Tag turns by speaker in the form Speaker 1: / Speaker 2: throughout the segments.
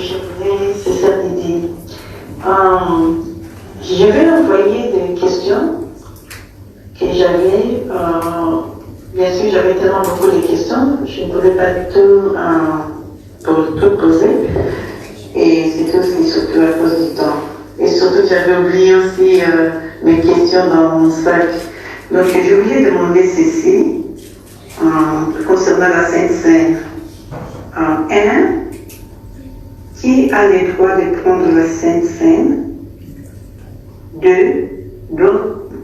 Speaker 1: je voulais, c'est ça l'idée. Je vais envoyer des questions que j'avais. Bien sûr, j'avais tellement beaucoup de questions, je ne pouvais pas tout, pour tout poser. Et c'est aussi surtout à cause du temps. Et surtout, j'avais oublié aussi mes questions dans mon sac. Donc, je voulais demander ceci concernant la Sainte Seine. 1. Qui a le droit de prendre la Sainte Seine? 2.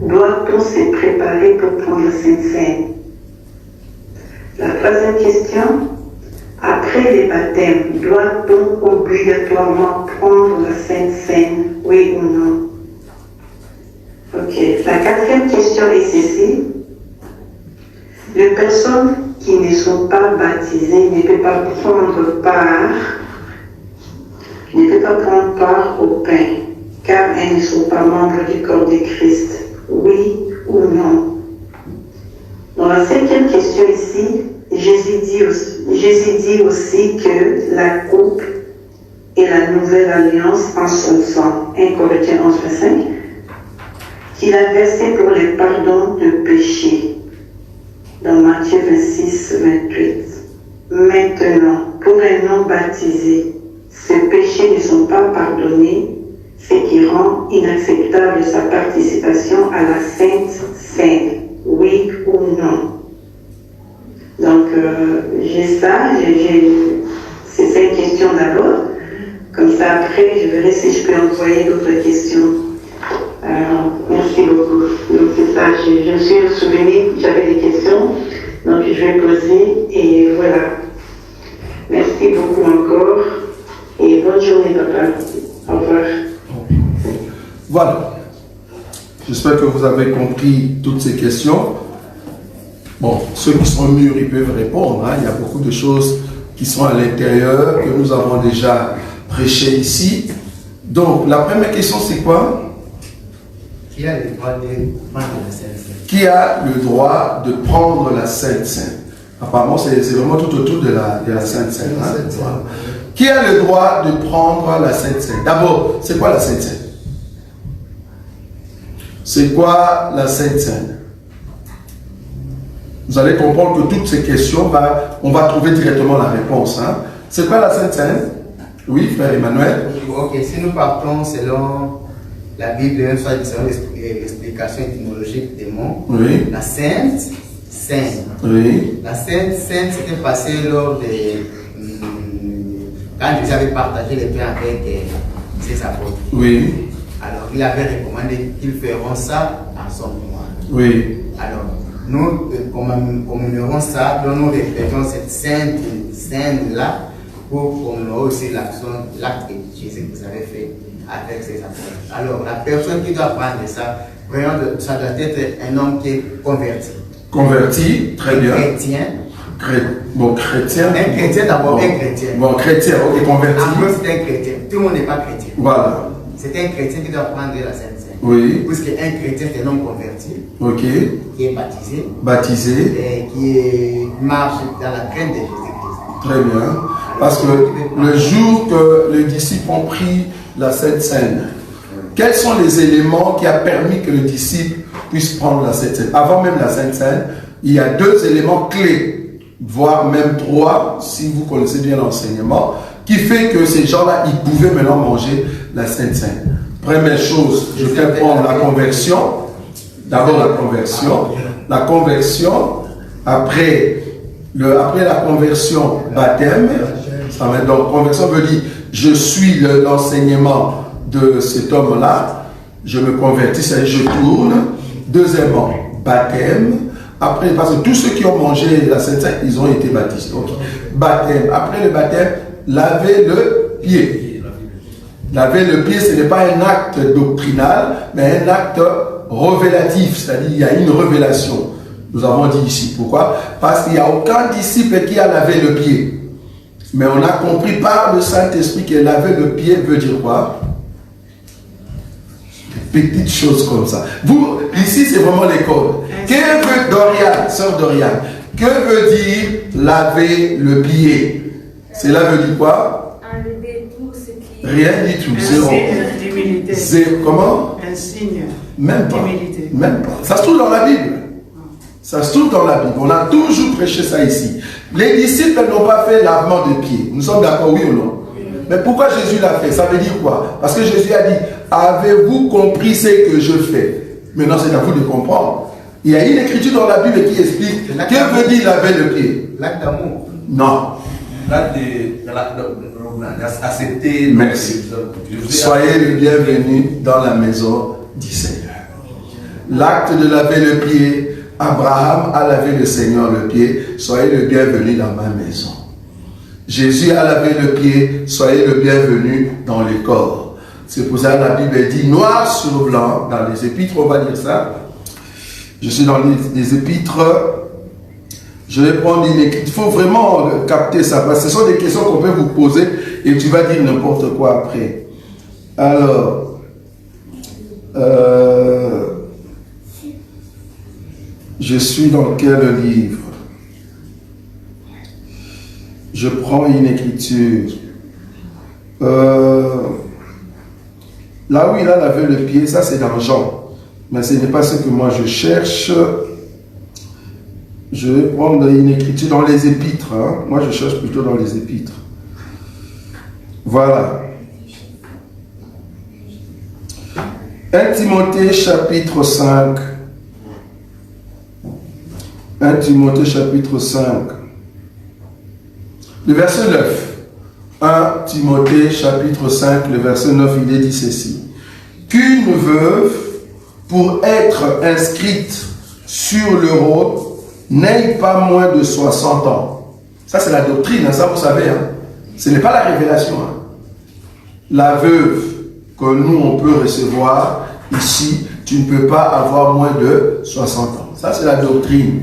Speaker 1: Doit-on se préparer pour prendre la Sainte Seine? La troisième question. Après les baptêmes, doit-on obligatoirement prendre la Sainte Seine? Oui ou non? Ok. La quatrième question est ceci. Les personnes qui ne sont pas baptisées ne peuvent pas prendre part au pain, car elles ne sont pas membres du corps de Christ. Oui ou non? Dans la cinquième question ici, Jésus dit aussi que la coupe est la nouvelle alliance en son sang. 1 Corinthiens 11, 5. Qu'il a versé pour le pardon de péché. Dans Matthieu 26, 28. Maintenant, pour un non-baptisé, ces péchés ne sont pas pardonnés, ce qui rend inacceptable sa participation à la Sainte Seine. Oui ou non? Donc, j'ai ça, c'est 5 questions d'abord. Comme ça, après, je verrai si je peux envoyer d'autres questions. Merci beaucoup. Donc, c'est ça, je me suis souvenu, j'avais des questions, donc je vais poser, et voilà. Merci beaucoup encore, et bonne journée, papa. Au revoir.
Speaker 2: Voilà. J'espère que vous avez compris toutes ces questions. Bon, ceux qui sont mûrs, ils peuvent répondre. Hein. Il y a beaucoup de choses qui sont à l'intérieur, que nous avons déjà prêché ici. Donc, la première question, c'est quoi?
Speaker 3: Qui a le droit de prendre la Sainte Seine?
Speaker 2: Qui a le droit de prendre la Sainte Seine? Apparemment, c'est vraiment tout autour de la Sainte Seine. Hein? Voilà. Qui a le droit de prendre la Sainte Seine? D'abord, c'est quoi la Sainte Seine? C'est quoi la Sainte Seine? Vous allez comprendre que toutes ces questions, on va trouver directement la réponse. Hein? C'est quoi la Sainte Seine? Oui, frère Emmanuel.
Speaker 3: Ok, si nous partons selon la Bible, selon l'explication étymologique des mots,
Speaker 2: oui.
Speaker 3: La Sainte Seine.
Speaker 2: Oui.
Speaker 3: La Sainte Seine s'était passée lors de quand Jésus avait partagé les pains avec ses apôtres.
Speaker 2: Oui.
Speaker 3: Alors, il avait recommandé qu'ils feront ça en son mémoire.
Speaker 2: Oui.
Speaker 3: Alors, nous commémorons ça, dont nous répétons cette sainte scène-là pour commémorer aussi l'acte que Jésus vous avait fait avec ses apôtres. Alors, la personne qui doit prendre ça, vraiment, ça doit être un homme qui est converti.
Speaker 2: Converti, très bien.
Speaker 3: Chrétien.
Speaker 2: Bon, chrétien.
Speaker 3: Un chrétien d'abord,
Speaker 2: bon,
Speaker 3: un chrétien.
Speaker 2: Bon, chrétien, ok, converti.
Speaker 3: Après, c'est un chrétien. Tout le monde n'est pas chrétien.
Speaker 2: Voilà.
Speaker 3: C'est un chrétien qui doit prendre la Sainte Seine.
Speaker 2: Oui.
Speaker 3: Puisqu'un chrétien, c'est un homme converti.
Speaker 2: Ok.
Speaker 3: Qui est baptisé.
Speaker 2: Baptisé.
Speaker 3: Et qui marche dans la crainte de Jésus-Christ.
Speaker 2: Très bien. Parce que le jour que les disciples ont pris la Sainte Seine, quels sont les éléments qui ont permis que le disciple puisse prendre la Sainte Seine? Avant même la Sainte Seine, il y a 2 éléments clés, voire même 3, si vous connaissez bien l'enseignement, qui fait que ces gens-là, ils pouvaient maintenant manger la Sainte Seine. Première chose, je vais prendre la conversion. D'abord la conversion. La conversion, après la conversion, baptême. Donc, conversion veut dire, je suis l'enseignement de cet homme-là, je me convertis, c'est-à-dire je tourne. Deuxièmement, baptême. Après, parce que tous ceux qui ont mangé la Sainte Seine, ils ont été baptisés. Donc, baptême. Après le baptême, laver le pied. Laver le pied, ce n'est pas un acte doctrinal, mais un acte révélatif, c'est-à-dire il y a une révélation. Nous avons dit ici. Pourquoi? Parce qu'il n'y a aucun disciple qui a lavé le pied. Mais on a compris par le Saint-Esprit que laver le pied veut dire quoi? Des petites choses comme ça. Vous, ici, c'est vraiment l'école. Que veut Dorian, sœur Dorian? Que veut dire laver le pied? Cela veut dire quoi?
Speaker 4: Enlever tout
Speaker 2: Rien du tout.
Speaker 4: Un
Speaker 2: Zéro.
Speaker 4: signe d'humilité.
Speaker 2: Zéro. Comment?
Speaker 4: Un signe
Speaker 2: Même pas.
Speaker 4: d'humilité.
Speaker 2: Même pas. Ça se trouve dans la Bible. Ça se trouve dans la Bible. On a toujours prêché ça ici. Les disciples n'ont pas fait lavement de pieds. Nous sommes d'accord, oui ou non? Mais pourquoi Jésus l'a fait? Ça veut dire quoi? Parce que Jésus a dit, avez-vous compris ce que je fais? Maintenant, c'est à vous de comprendre. Il y a une écriture dans la Bible qui explique que veut dire laver le pied.
Speaker 3: L'acte d'amour.
Speaker 2: Non.
Speaker 5: Accepter.
Speaker 2: Merci. Soyez les bienvenus dans la maison du Seigneur. L'acte de laver le pied, Abraham a lavé le Seigneur le pied. Soyez le bienvenu dans ma maison. Jésus a lavé le pied. Soyez le bienvenu dans le corps. C'est pour ça que la Bible dit noir sur blanc dans les épîtres. On va dire ça. Je suis dans les épîtres. Je vais prendre une écriture. Il faut vraiment capter ça, parce que ce sont des questions qu'on peut vous poser et tu vas dire n'importe quoi après. Alors, je suis dans quel livre? Je prends une écriture. Là où il a lavé le pied, ça c'est dans Jean. Mais ce n'est pas ce que moi je cherche. Je vais prendre une écriture dans les épîtres. Hein. Moi, je cherche plutôt dans les épîtres. Voilà. 1 Timothée chapitre 5. 1 Timothée chapitre 5. Le verset 9. 1 Timothée chapitre 5, le verset 9, il est dit ceci. Qu'une veuve, pour être inscrite sur le rôle, n'aie pas moins de 60 ans. Ça, c'est la doctrine, hein, ça vous savez. Hein. Ce n'est pas la révélation. Hein. La veuve que nous, on peut recevoir ici, tu ne peux pas avoir moins de 60 ans. Ça, c'est la doctrine.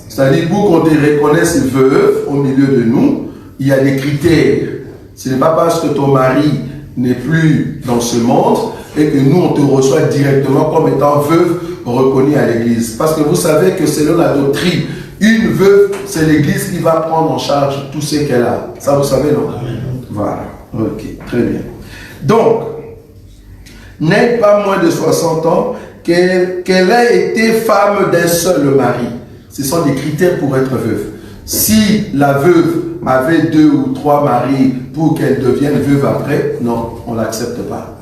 Speaker 2: C'est-à-dire, pour qu'on te reconnaisse veuve au milieu de nous, il y a des critères. Ce n'est pas parce que ton mari n'est plus dans ce monde et que nous, on te reçoit directement comme étant veuve reconnue à l'église. Parce que vous savez que selon la doctrine, une veuve, c'est l'église qui va prendre en charge tout ce qu'elle a. Ça, vous savez, non? Voilà. Ok, très bien. Donc, n'aie pas moins de 60 ans, qu'elle ait été femme d'un seul mari. Ce sont des critères pour être veuve. Si la veuve avait 2 ou 3 maris pour qu'elle devienne veuve après, non, on ne l'accepte pas.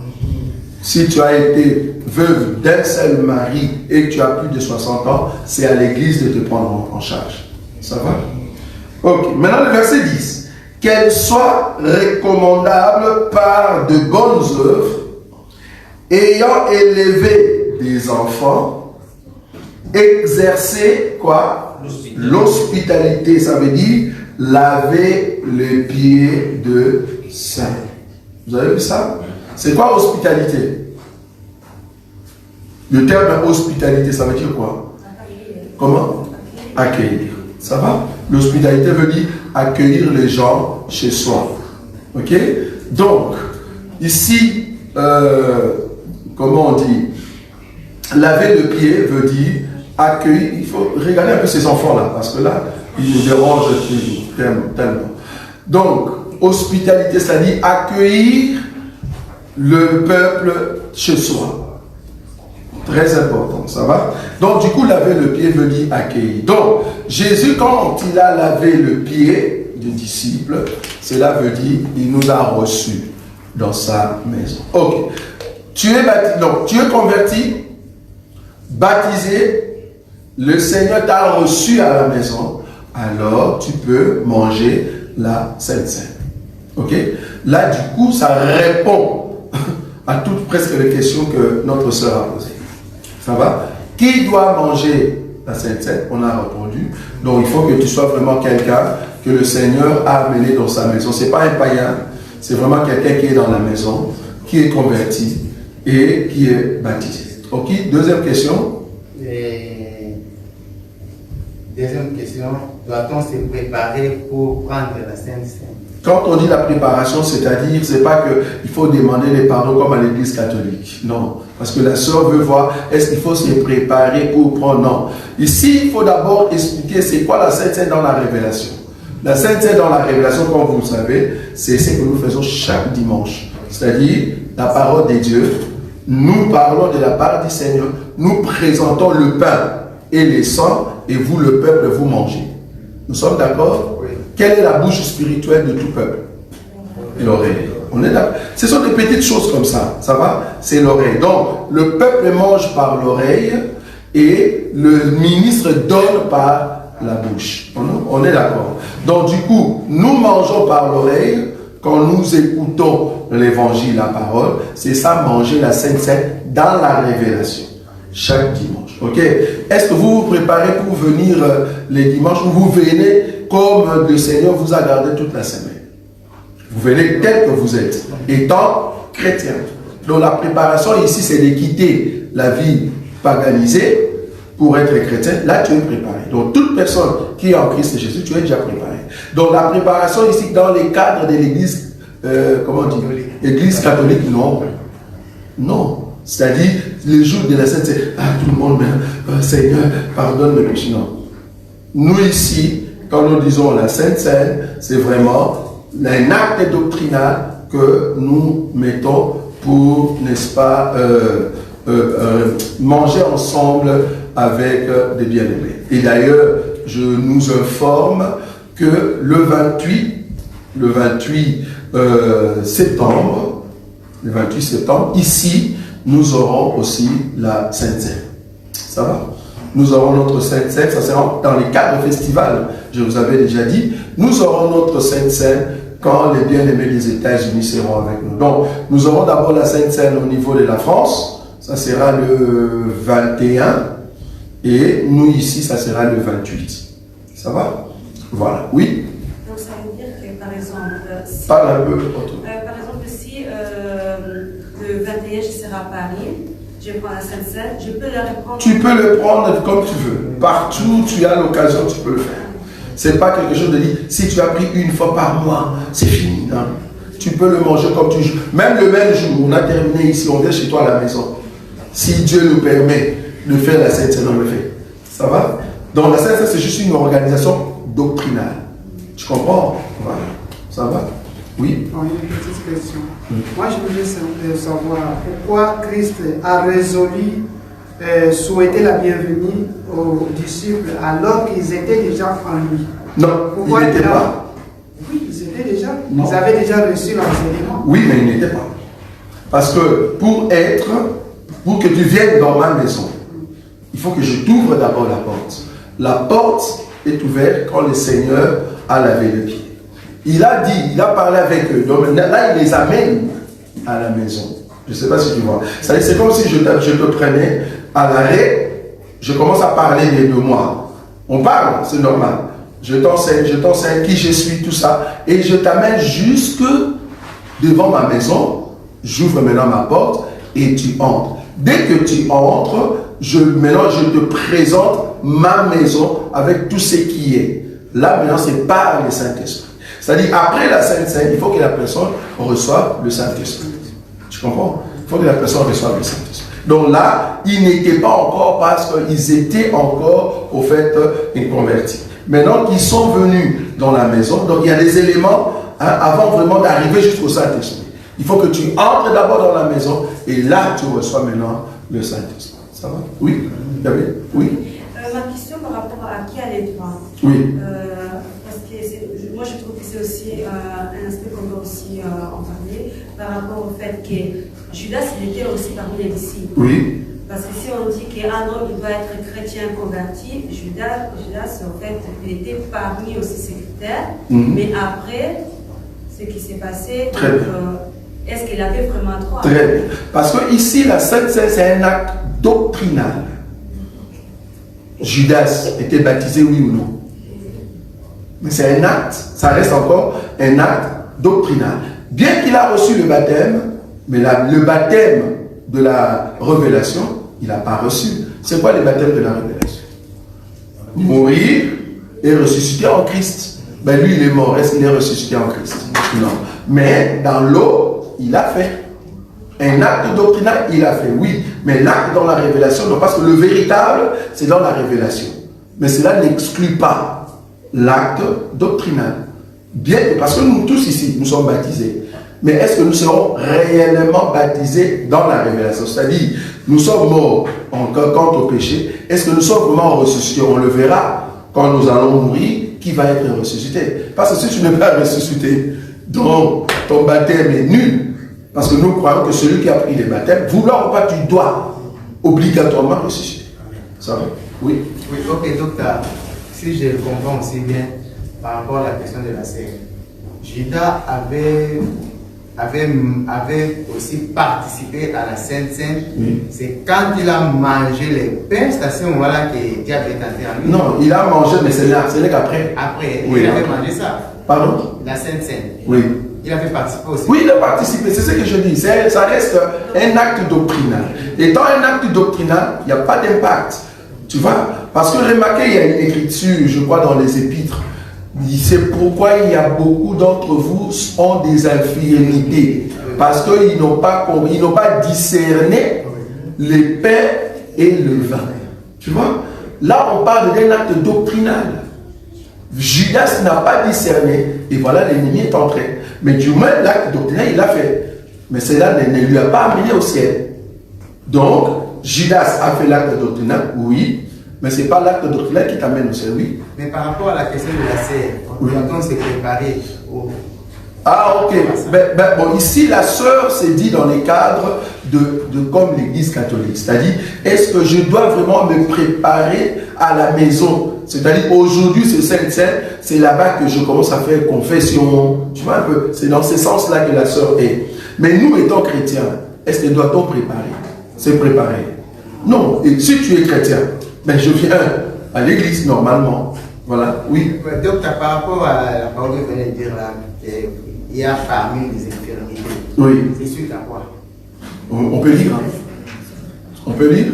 Speaker 2: Si tu as été veuve d'un seul mari et que tu as plus de 60 ans, c'est à l'église de te prendre en charge. Ça va? Ok. Maintenant le verset 10. Qu'elle soit recommandable par de bonnes œuvres, ayant élevé des enfants, exercer quoi? L'hospitalité. Ça veut dire laver les pieds de saints. Vous avez vu ça? C'est quoi hospitalité? Le terme hospitalité, ça veut dire quoi? Comment? Accueillir. Ça va? L'hospitalité veut dire accueillir les gens chez soi. Ok? Donc, ici, comment on dit? Laver le pied veut dire accueillir. Il faut regarder un peu ces enfants-là, parce que là, ils nous dérangent tellement. Donc, hospitalité, c'est-à-dire accueillir le peuple chez soi. Très important, ça va? Donc, du coup, laver le pied veut dire accueillir. Donc, Jésus, quand il a lavé le pied du disciple, cela veut dire il nous a reçus dans sa maison. Ok. Tu es baptisé, donc tu es converti, baptisé, le Seigneur t'a reçu à la maison, alors tu peux manger la Sainte Seine. Ok? Là, du coup, ça répond à toutes presque les questions que notre sœur a posées. Ça va? Qui doit manger la Sainte Seine? On a répondu. Donc, il faut que tu sois vraiment quelqu'un que le Seigneur a amené dans sa maison. Ce n'est pas un païen, c'est vraiment quelqu'un qui est dans la maison, qui est converti et qui est baptisé. Ok? Deuxième question.
Speaker 3: Deuxième question, doit-on se préparer pour prendre la Sainte Seine?
Speaker 2: Quand on dit la préparation, c'est-à-dire, c'est pas qu'il faut demander les pardons comme à l'église catholique. Non. Parce que la sœur veut voir, est-ce qu'il faut se préparer pour prendre? Non. Ici, il faut d'abord expliquer c'est quoi la Sainte Seine dans la révélation. La Sainte Seine dans la révélation, comme vous le savez, c'est ce que nous faisons chaque dimanche. C'est-à-dire la parole de Dieu. Nous parlons de la part du Seigneur. Nous présentons le pain et les sang, et vous, le peuple, vous mangez. Nous sommes d'accord? Oui. Quelle est la bouche spirituelle de tout peuple? L'oreille. On est d'accord. Ce sont des petites choses comme ça. Ça va? C'est l'oreille. Donc, le peuple mange par l'oreille et le ministre donne par la bouche. On est d'accord. Donc, du coup, nous mangeons par l'oreille quand nous écoutons l'évangile, la parole. C'est ça, manger la Sainte Seine dans la révélation. Chaque dimanche. Ok? Est-ce que vous vous préparez pour venir les dimanches où vous venez comme le Seigneur vous a gardé toute la semaine? Vous venez tel que vous êtes, étant chrétien. Donc la préparation ici, c'est de quitter la vie paganisée pour être chrétien. Là, tu es préparé. Donc toute personne qui est en Christ Jésus, tu es déjà préparé. Donc la préparation ici, dans les cadres de l'église, comment dire, l'église catholique, non. Non. C'est-à-dire, les jours de la Sainte, c'est tout le monde, Seigneur, pardonne mes péchés. Non. Nous ici, quand nous disons la Sainte Seine, c'est vraiment un acte doctrinal que nous mettons pour, n'est-ce pas, manger ensemble avec des bien-aimés. Et d'ailleurs, je nous informe que le 28 septembre, ici, nous aurons aussi la Sainte Seine. Ça va? Nous aurons notre Sainte Seine, ça sera dans les cadres festivals, je vous avais déjà dit. Nous aurons notre Sainte Seine quand les bien-aimés des États-Unis seront avec nous. Donc, nous aurons d'abord la Sainte Seine au niveau de la France, ça sera le 21, et nous ici, ça sera le 28. Ça va? Voilà. Oui?
Speaker 4: Donc, ça veut dire que, par exemple, si,
Speaker 2: parle un peu.
Speaker 4: par exemple, si le 21, je serai à Paris, je prends la Sainte Seine, je peux le reprendre.
Speaker 2: Tu peux le prendre comme tu veux. Partout où tu as l'occasion, tu peux le faire. C'est pas quelque chose de dire, si tu as pris une fois par mois, c'est fini. Non? Tu peux le manger comme tu veux. Même le même jour, on a terminé ici, on vient chez toi à la maison. Si Dieu nous permet de faire la Sainte Seine, on le fait. Ça va? Donc la Sainte Seine, c'est juste une organisation doctrinale. Tu comprends? Voilà. Ça va? Oui?
Speaker 5: Une petite question. Moi, je voulais savoir pourquoi Christ a résolu souhaiter la bienvenue aux disciples alors qu'ils étaient déjà en lui.
Speaker 2: Non, pourquoi ils n'étaient pas.
Speaker 5: Oui, ils étaient déjà.
Speaker 2: Non.
Speaker 5: Ils avaient déjà reçu l'enseignement.
Speaker 2: Oui, mais ils n'étaient pas. Parce que pour que tu viennes dans ma maison, il faut que je t'ouvre d'abord la porte. La porte est ouverte quand le Seigneur a lavé les pieds. Il a dit, il a parlé avec eux. Donc là, il les amène à la maison. Je ne sais pas si tu vois. C'est comme si je te prenais à l'arrêt, je commence à parler de moi. On parle, c'est normal. Je t'enseigne qui je suis, tout ça. Et je t'amène jusque devant ma maison. J'ouvre maintenant ma porte et tu entres. Dès que tu entres, maintenant je te présente ma maison avec tout ce qui est. Là maintenant c'est par le Saint-Esprit. C'est-à-dire après la Sainte Seine, il faut que la personne reçoive le Saint-Esprit. Tu comprends? Il faut que la personne reçoive le Saint-Esprit. Donc là, ils n'étaient pas encore parce qu'ils étaient encore au fait convertis. Maintenant qu'ils sont venus dans la maison, donc il y a des éléments avant vraiment d'arriver jusqu'au Saint-Esprit. Il faut que tu entres d'abord dans la maison et là tu reçois maintenant le Saint-Esprit. Ça va? Oui? David? Oui?
Speaker 4: Ma question par rapport à qui allait droit.
Speaker 2: Oui.
Speaker 4: Parce que moi je trouve que c'est aussi un aspect qu'on peut aussi en parler par rapport au fait que Judas il était aussi parmi les disciples.
Speaker 2: Oui.
Speaker 4: Parce que si on dit qu'un homme il doit être chrétien converti, Judas en fait il était parmi aussi ses critères, mais après ce qui s'est passé, est-ce qu'il avait vraiment droit?
Speaker 2: Très bien. Parce que ici la Sainte Seine c'est un acte doctrinal. Judas était baptisé, oui ou non? Mais c'est un acte, ça reste encore un acte doctrinal. Bien qu'il a reçu le baptême, mais le baptême de la révélation, il n'a pas reçu. C'est quoi le baptême de la révélation? Mourir et ressusciter en Christ. Ben lui, il est mort, est-ce qu'il est ressuscité en Christ? Non. Mais dans l'eau, il a fait. Un acte doctrinal, il a fait, oui. Mais l'acte dans la révélation, non, parce que le véritable, c'est dans la révélation. Mais cela n'exclut pas l'acte doctrinal. Bien, parce que nous tous ici, nous sommes baptisés. Mais est-ce que nous serons réellement baptisés dans la révélation? C'est-à-dire, nous sommes morts quant au péché. Est-ce que nous sommes vraiment ressuscités? On le verra quand nous allons mourir. Qui va être ressuscité? Parce que si tu n'es pas ressuscité, donc ton baptême est nul. Parce que nous croyons que celui qui a pris les baptêmes, vouloir ou pas, tu dois obligatoirement ressusciter. Ça va? Oui.
Speaker 3: Oui, ok, docteur. Si je comprends aussi bien par rapport à la question de la sœur, Judas avait aussi participé à la Sainte Seine.
Speaker 2: Oui.
Speaker 3: C'est quand il a mangé les pains, c'est à ce moment-là que diable est entré en lui.
Speaker 2: Non, il a mangé, mais ce n'est qu'après.
Speaker 3: Après,
Speaker 2: oui,
Speaker 3: il avait mangé ça.
Speaker 2: Pardon?
Speaker 3: La Sainte Seine.
Speaker 2: Oui.
Speaker 3: Il avait participé aussi.
Speaker 2: Oui, il a participé, c'est ce que je dis. Ça reste un acte doctrinal. Et dans un acte doctrinal, il n'y a pas d'impact. Tu vois? Parce que remarquez, il y a une écriture, je crois, dans les épîtres. C'est pourquoi il y a beaucoup d'entre vous ont des infirmités. Parce qu'ils n'ont pas discerné les pains et le vin. Tu vois? Là, on parle d'un acte doctrinal. Judas n'a pas discerné. Et voilà, l'ennemi est entré. Mais du moins, l'acte doctrinal, il l'a fait. Mais cela ne lui a pas amené au ciel. Donc, Judas a fait l'acte doctrinal, oui. Mais ce n'est pas l'acte doctrinal qui t'amène au ciel, oui.
Speaker 3: Mais par rapport à la question de la sœur, quand on s'est préparé au...
Speaker 2: Ah, ok. Bon, ici, la sœur, c'est dit dans les cadres de comme l'Église catholique. C'est-à-dire, est-ce que je dois vraiment me préparer à la maison? C'est-à-dire, aujourd'hui, c'est Sainte-Seine, c'est là-bas que je commence à faire confession. Tu vois un peu? C'est dans ce sens-là que la sœur est. Mais nous, étant chrétiens, est-ce que doit-on préparer? C'est préparer. Non. Et si tu es chrétien, ben je viens à l'église normalement. Voilà, oui.
Speaker 3: Donc, par rapport à la parole que vous venez de dire là, il y a parmi les infirmités.
Speaker 2: Oui.
Speaker 3: C'est suite à quoi?
Speaker 2: On peut lire. On peut lire?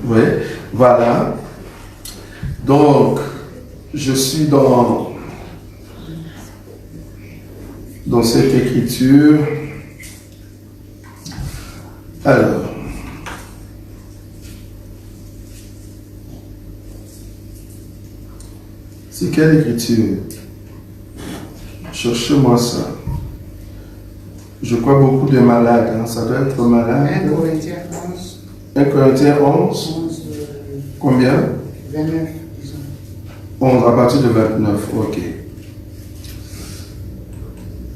Speaker 2: Oui. Voilà. Donc, je suis dans cette écriture. Alors. C'est quelle écriture? Cherchez-moi ça. Je crois beaucoup de malades. Hein? Ça doit être malade.
Speaker 5: 1 Corinthiens 11.
Speaker 2: 1 Corinthiens 11. Combien?
Speaker 5: 29, disons.
Speaker 2: 11, à partir de 29. Ok.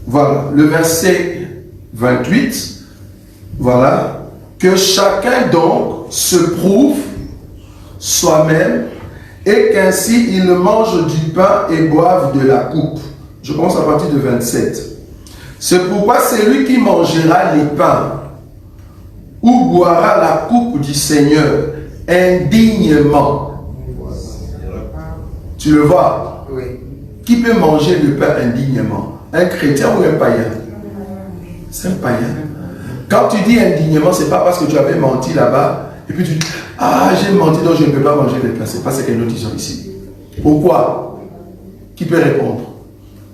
Speaker 2: Voilà. Le verset 28. Voilà. Que chacun donc se prouve soi-même et qu'ainsi il mange du pain et boive de la coupe. Je commence à partir de 27. C'est pourquoi celui qui mangera les pains ou boira la coupe du Seigneur indignement. Tu le vois?
Speaker 3: Oui.
Speaker 2: Qui peut manger le pain indignement? Un chrétien ou un païen? C'est un païen. Quand tu dis indignement, ce n'est pas parce que tu avais menti là-bas et puis tu dis, ah, j'ai menti donc je ne peux pas manger le pain. Ce n'est pas ce que nous disons ici. Pourquoi? Qui peut répondre?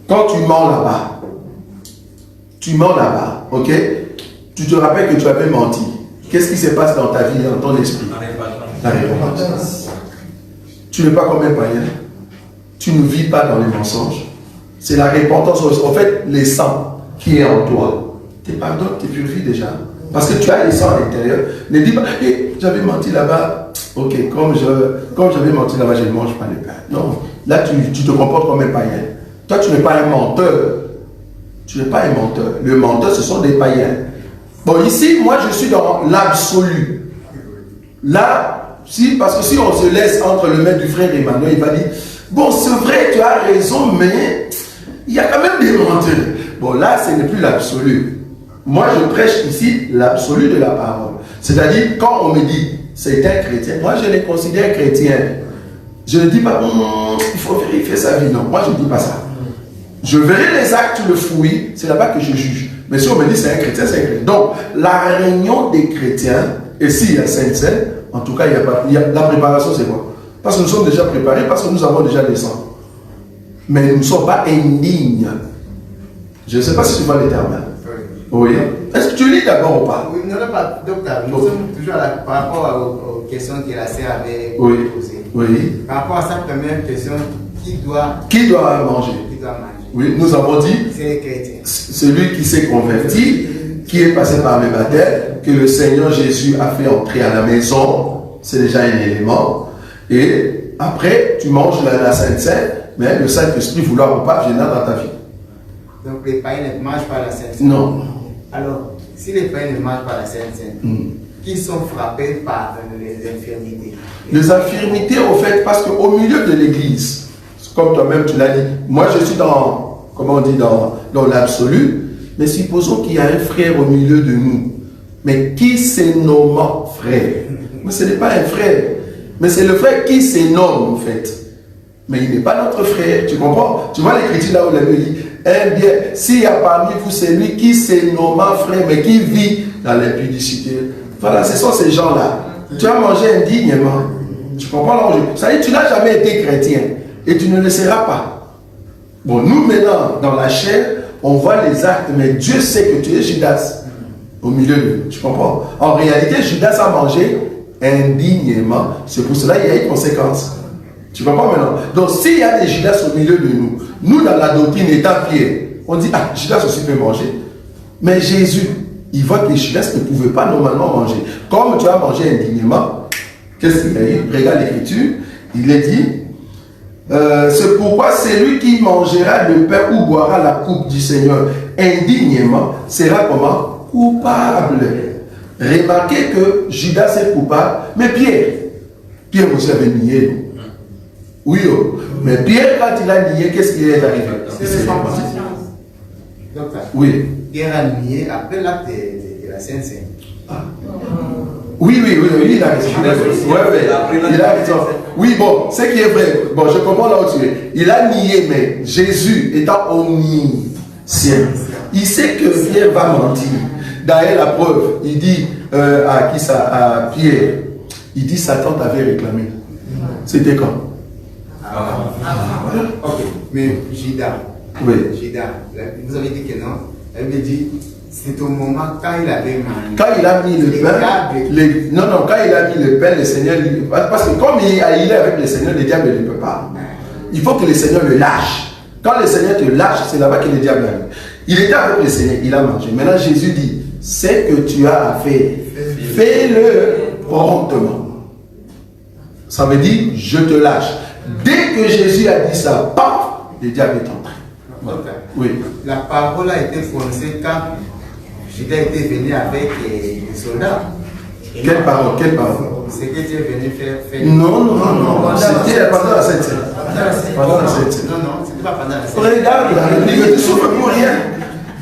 Speaker 2: Quand tu mens là-bas, ok? Tu te rappelles que tu avais menti. Qu'est-ce qui se passe dans ta vie, dans ton esprit? La repentance. Tu n'es pas comme un païen. Tu ne vis pas dans les mensonges. C'est la repentance. En fait, le sang qui est en toi, tu pardonnes, tu purifies déjà. Parce que tu as le sang à l'intérieur. Ne dis pas, hey, j'avais menti là-bas. Ok, comme j'avais menti là-bas, je ne mange pas le pain. Non, là tu te comportes comme un païen. Toi, tu n'es pas un menteur. Tu n'es pas un menteur. Le menteur, ce sont des païens. Bon, ici, moi, je suis dans l'absolu. Là, parce que si on se laisse entre le maître du frère Emmanuel, il va dire, bon, c'est vrai, tu as raison, mais il y a quand même des menteurs. Bon, là, ce n'est plus l'absolu. Moi, je prêche ici l'absolu de la parole. C'est-à-dire, quand on me dit, c'est un chrétien, moi, je les considère chrétiens. Je ne dis pas, il faut vérifier sa vie. Non, moi, je ne dis pas ça. Je verrai les actes, le fruit, c'est là-bas que je juge. Mais si on me dit c'est un chrétien, c'est un chrétien. Donc, la réunion des chrétiens, et s'il y a Sainte-Seine, en tout cas, la préparation, c'est quoi? Parce que nous sommes déjà préparés, parce que nous avons déjà des sangs. Mais nous ne sommes pas indignes. Je ne sais pas si tu vois les termes. Oui. Est-ce que tu lis d'abord ou pas?
Speaker 3: Oui, non, pas, docteur. Nous sommes toujours par rapport aux questions que la sœur avait posées.
Speaker 2: Oui.
Speaker 3: Par rapport à sa première question, Qui doit
Speaker 2: manger? Oui, nous avons dit, celui qui s'est converti, qui est passé par le baptême, que le Seigneur Jésus a fait entrer à la maison, c'est déjà un élément. Et après, tu manges la Sainte Seine, mais le Saint-Esprit, vouloir ou pas, viendra dans ta vie.
Speaker 3: Donc les païens ne mangent pas la Sainte Seine?
Speaker 2: Non.
Speaker 3: Alors, si les païens ne mangent pas la Sainte Seine, qui sont frappés par les infirmités?
Speaker 2: Les infirmités, au fait, parce qu'au milieu de l'église, comme toi-même tu l'as dit, moi je suis dans, comment on dit, dans l'absolu, mais supposons qu'il y a un frère au milieu de nous, mais qui se nomme frère. Mais ce n'est pas un frère, mais c'est le frère qui se nomme en fait. Mais il n'est pas notre frère, tu comprends? Tu vois l'écriture là où il dit, eh bien, s'il y a parmi vous celui qui se nomme frère, mais qui vit dans l'impudicité. Voilà, ce sont ces gens-là. Tu as mangé indignement. Tu comprends là où ça dit, tu n'as jamais été chrétien et tu ne le seras pas. Bon, nous maintenant, dans la chair, on voit les actes, mais Dieu sait que tu es Judas au milieu de nous. Tu comprends? En réalité, Judas a mangé indignement. C'est pour cela qu'il y a une conséquence. Tu comprends maintenant? Donc, s'il y a des Judas au milieu de nous, nous dans la doctrine étant Pierre, on dit, ah, Judas aussi peut manger. Mais Jésus, il voit que Judas ne pouvait pas normalement manger. Comme tu as mangé indignement, qu'est-ce qu'il a dit? Regarde l'écriture, il est dit, c'est pourquoi celui qui mangera le pain ou boira la coupe du Seigneur indignement sera comment? Coupable. Remarquez que Judas est coupable, mais Pierre aussi avait nié. Oui, mais Pierre, quand il a nié, qu'est-ce qui est arrivé? Oui.
Speaker 3: Pierre a nié après l'acte de la Sainte Seine.
Speaker 2: Oui, il a raison. Il a raison. Oui, bon, ce qui est vrai, bon, je comprends là où tu es. Il a nié, mais Jésus étant omniscient, il sait que Pierre va mentir. D'ailleurs, la preuve, il dit à qui ça? À Pierre, il dit Satan t'avait réclamé. C'était quand?
Speaker 3: Ok, mais Judas,
Speaker 2: oui.
Speaker 3: Judas, vous avez dit que non. Elle me dit, c'est au moment quand il avait mangé.
Speaker 2: Quand il a mis le pain, non, quand il a mis le pain, le Seigneur, parce que comme il est avec le Seigneur, le diable ne peut pas. Il faut que le Seigneur le lâche. Quand le Seigneur te lâche, c'est là-bas que le diable arrive. Il était avec le Seigneur, il a mangé. Maintenant, Jésus dit, c'est que tu as à faire, fais-le promptement. Ça veut dire, je te lâche. Dès que Jésus a dit ça, paf, le diable est entré. Oui.
Speaker 3: La parole a été prononcée quand Judas était venu avec les soldats.
Speaker 2: Quelle parole? Quelle parole?
Speaker 3: C'est que tu es venu faire.
Speaker 2: Non. C'était pendant la Sainte Seine. Pendant la Sainte Seine.
Speaker 3: Non, c'était pas pendant la Sainte Seine.
Speaker 2: Regarde, ne souffre pour rien.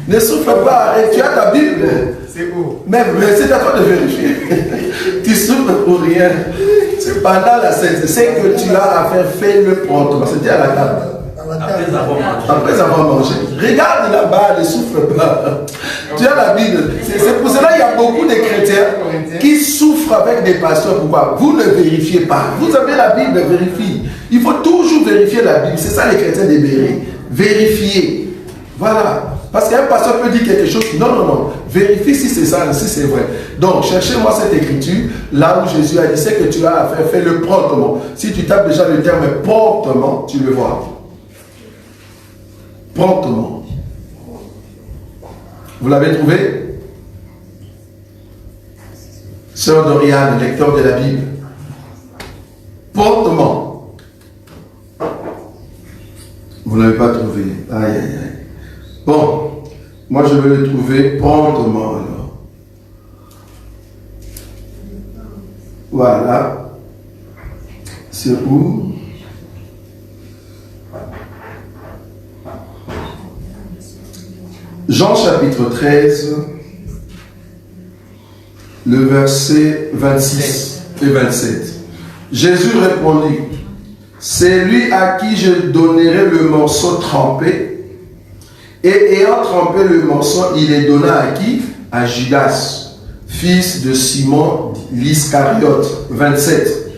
Speaker 2: Ne souffre pas. Tu as ta Bible.
Speaker 3: C'est où?
Speaker 2: Même, mais c'est à toi de vérifier. Tu souffres pour rien. C'est pendant la Sainte Seine. C'est que tu as à faire, fais-le promptement. C'était à la table. Après avoir mangé. Regarde là-bas, ne souffre pas. Tu as la Bible. C'est pour cela qu'il y a beaucoup de chrétiens qui souffrent avec des pasteurs. Pourquoi? Vous ne vérifiez pas. Vous avez la Bible, vérifiez. Il faut toujours vérifier la Bible. C'est ça les chrétiens des Béry. Vérifier. Voilà. Parce qu'un pasteur peut dire quelque chose. Non. Vérifie si c'est ça, si c'est vrai. Donc, cherchez-moi cette écriture. Là où Jésus a dit, c'est que tu as à faire, fais-le promptement. Si tu tapes déjà le terme promptement, tu le vois. Promptement. Vous l'avez trouvé? Sœur Doriane, lecteur de la Bible. Promptement. Vous ne l'avez pas trouvé. Aïe. Bon, moi je vais le trouver promptement alors. Voilà. C'est où? Jean chapitre 13, le verset 26 et 27. Jésus répondit, c'est lui à qui je donnerai le morceau trempé. Et ayant trempé le morceau, il est donné à qui? À Judas, fils de Simon l'Iscariote. 27.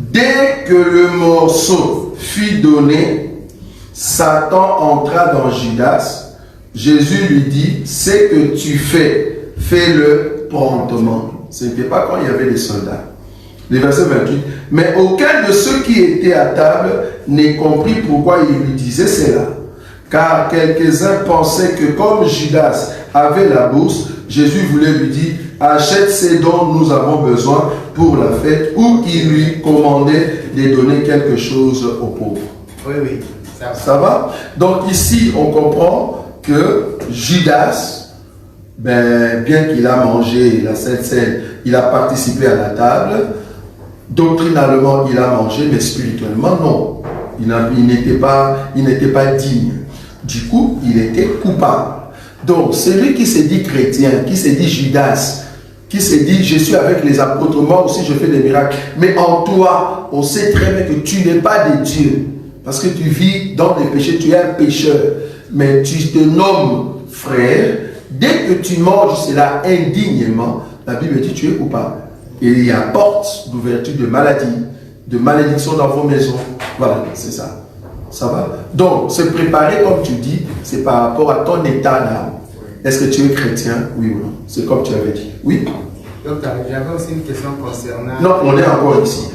Speaker 2: Dès que le morceau fut donné, Satan entra dans Judas. Jésus lui dit, ce que tu fais, fais-le promptement. Ce n'était pas quand il y avait les soldats. Le verset 28. Mais aucun de ceux qui étaient à table n'ait compris pourquoi il lui disait cela. Car quelques-uns pensaient que comme Judas avait la bourse, Jésus voulait lui dire, achète ce dont nous avons besoin pour la fête, ou il lui commandait de donner quelque chose aux pauvres.
Speaker 3: Oui, oui.
Speaker 2: Ça va? Donc ici, on comprend que Judas, bien qu'il a mangé la Sainte Seine, il a participé à la table. Doctrinalement, il a mangé, mais spirituellement, non. Il n'était pas digne. Du coup, il était coupable. Donc, celui qui s'est dit chrétien, qui s'est dit Judas, qui s'est dit je suis avec les apôtres, moi aussi je fais des miracles, mais en toi, on sait très bien que tu n'es pas de Dieu, parce que tu vis dans les péchés, tu es un pécheur, mais tu te nommes frère. Dès que tu manges cela indignement, la Bible dit tu es coupable. Et il y a porte d'ouverture de maladie, de malédiction dans vos maisons. Voilà, c'est ça. Ça va? Donc, se préparer, comme tu dis, c'est par rapport à ton état d'âme. Est-ce que tu es chrétien? Oui ou non? C'est comme tu avais dit. Oui?
Speaker 3: Donc, j'avais aussi une question concernant...
Speaker 2: Non, on est encore ici.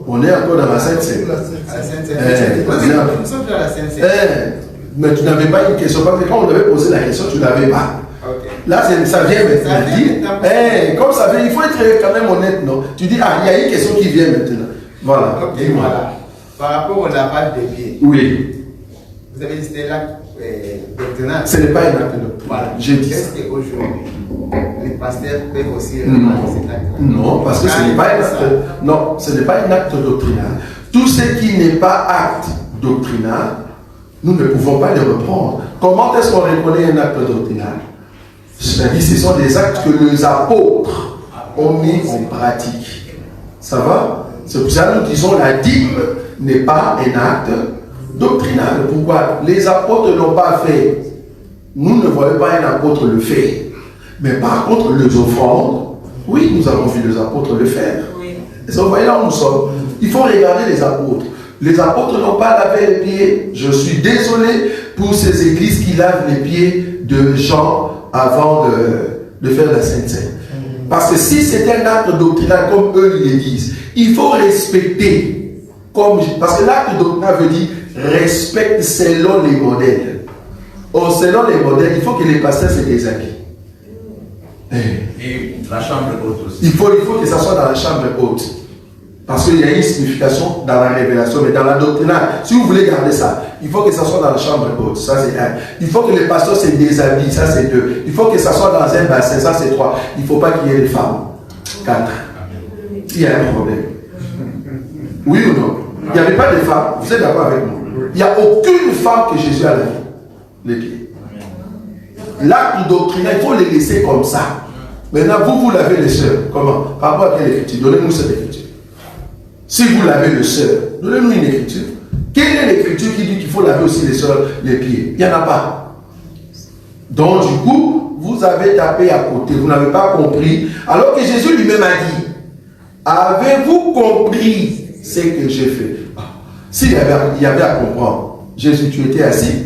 Speaker 2: On est encore dans la Sainte Seine.
Speaker 3: À la Sainte Seine. Nous sommes dans la Sainte Seine.
Speaker 2: Mais tu n'avais pas une question. Parce que quand on avait posé la question, tu ne l'avais pas.
Speaker 3: Okay.
Speaker 2: Là, ça vient maintenant. Comme ça vient, il faut être quand même honnête, non? Tu dis, ah, il y a une question qui vient maintenant. Voilà.
Speaker 3: Ok, voilà. Par rapport au lavage des pieds.
Speaker 2: Oui.
Speaker 3: Vous avez dit que c'était l'acte doctrinal.
Speaker 2: Ce n'est pas un acte doctrinal.
Speaker 3: Voilà.
Speaker 2: J'ai dit ça.
Speaker 3: Est-ce qu'aujourd'hui, les pasteurs peuvent aussi relever cet acte?
Speaker 2: Non, parce que ce n'est pas un acte. Non, ce n'est pas un acte doctrinal. Tout ce qui n'est pas acte doctrinal, nous ne pouvons pas les reprendre. Comment est-ce qu'on reconnaît un acte doctrinal? C'est-à-dire, ce sont des actes que les apôtres ont mis en pratique. Ça va? C'est pour ça que nous disons la dîme n'est pas un acte doctrinal. Pourquoi? Les apôtres ne l'ont pas fait. Nous ne voyons pas un apôtre le faire. Mais par contre, les offrandes, oui, nous avons vu les apôtres le faire. Et ça, vous voyez là où nous sommes. Il faut regarder les apôtres. Les apôtres n'ont pas lavé les pieds. Je suis désolé pour ces églises qui lavent les pieds de gens avant de faire la Sainte Seine. Parce que si c'est un acte doctrinal, comme eux ils le disent, il faut respecter. Parce que l'acte doctrinal veut dire respecte selon les modèles. Or, selon les modèles, il faut que les pasteurs se déshabillent.
Speaker 6: Et la chambre haute aussi.
Speaker 2: Il faut que ça soit dans la chambre haute. Parce qu'il y a une signification dans la révélation, mais dans la doctrinale, si vous voulez garder ça, il faut que ça soit dans la chambre haute, ça c'est un. Il faut que les pasteurs se déshabillent, ça c'est 2. Il faut que ça soit dans un bassin, ça c'est 3. Il ne faut pas qu'il y ait des femmes. 4. Il y a un problème. Oui ou non? Il n'y avait pas de femmes, vous êtes d'accord avec moi? Il n'y a aucune femme que Jésus a lavé les pieds. L'acte doctrinal, il faut les laisser comme ça. Maintenant, vous lavez les sœurs. Comment? Par rapport à quelle écriture? Donnez-nous cette écriture. Si vous lavez le sœur, donnez-nous une écriture. Quelle est l'écriture qui dit qu'il faut laver aussi les sœurs les pieds? Il n'y en a pas. Donc du coup, vous avez tapé à côté, vous n'avez pas compris. Alors que Jésus lui-même a dit, avez-vous compris ce que j'ai fait? S'il y avait à comprendre, Jésus, tu étais assis,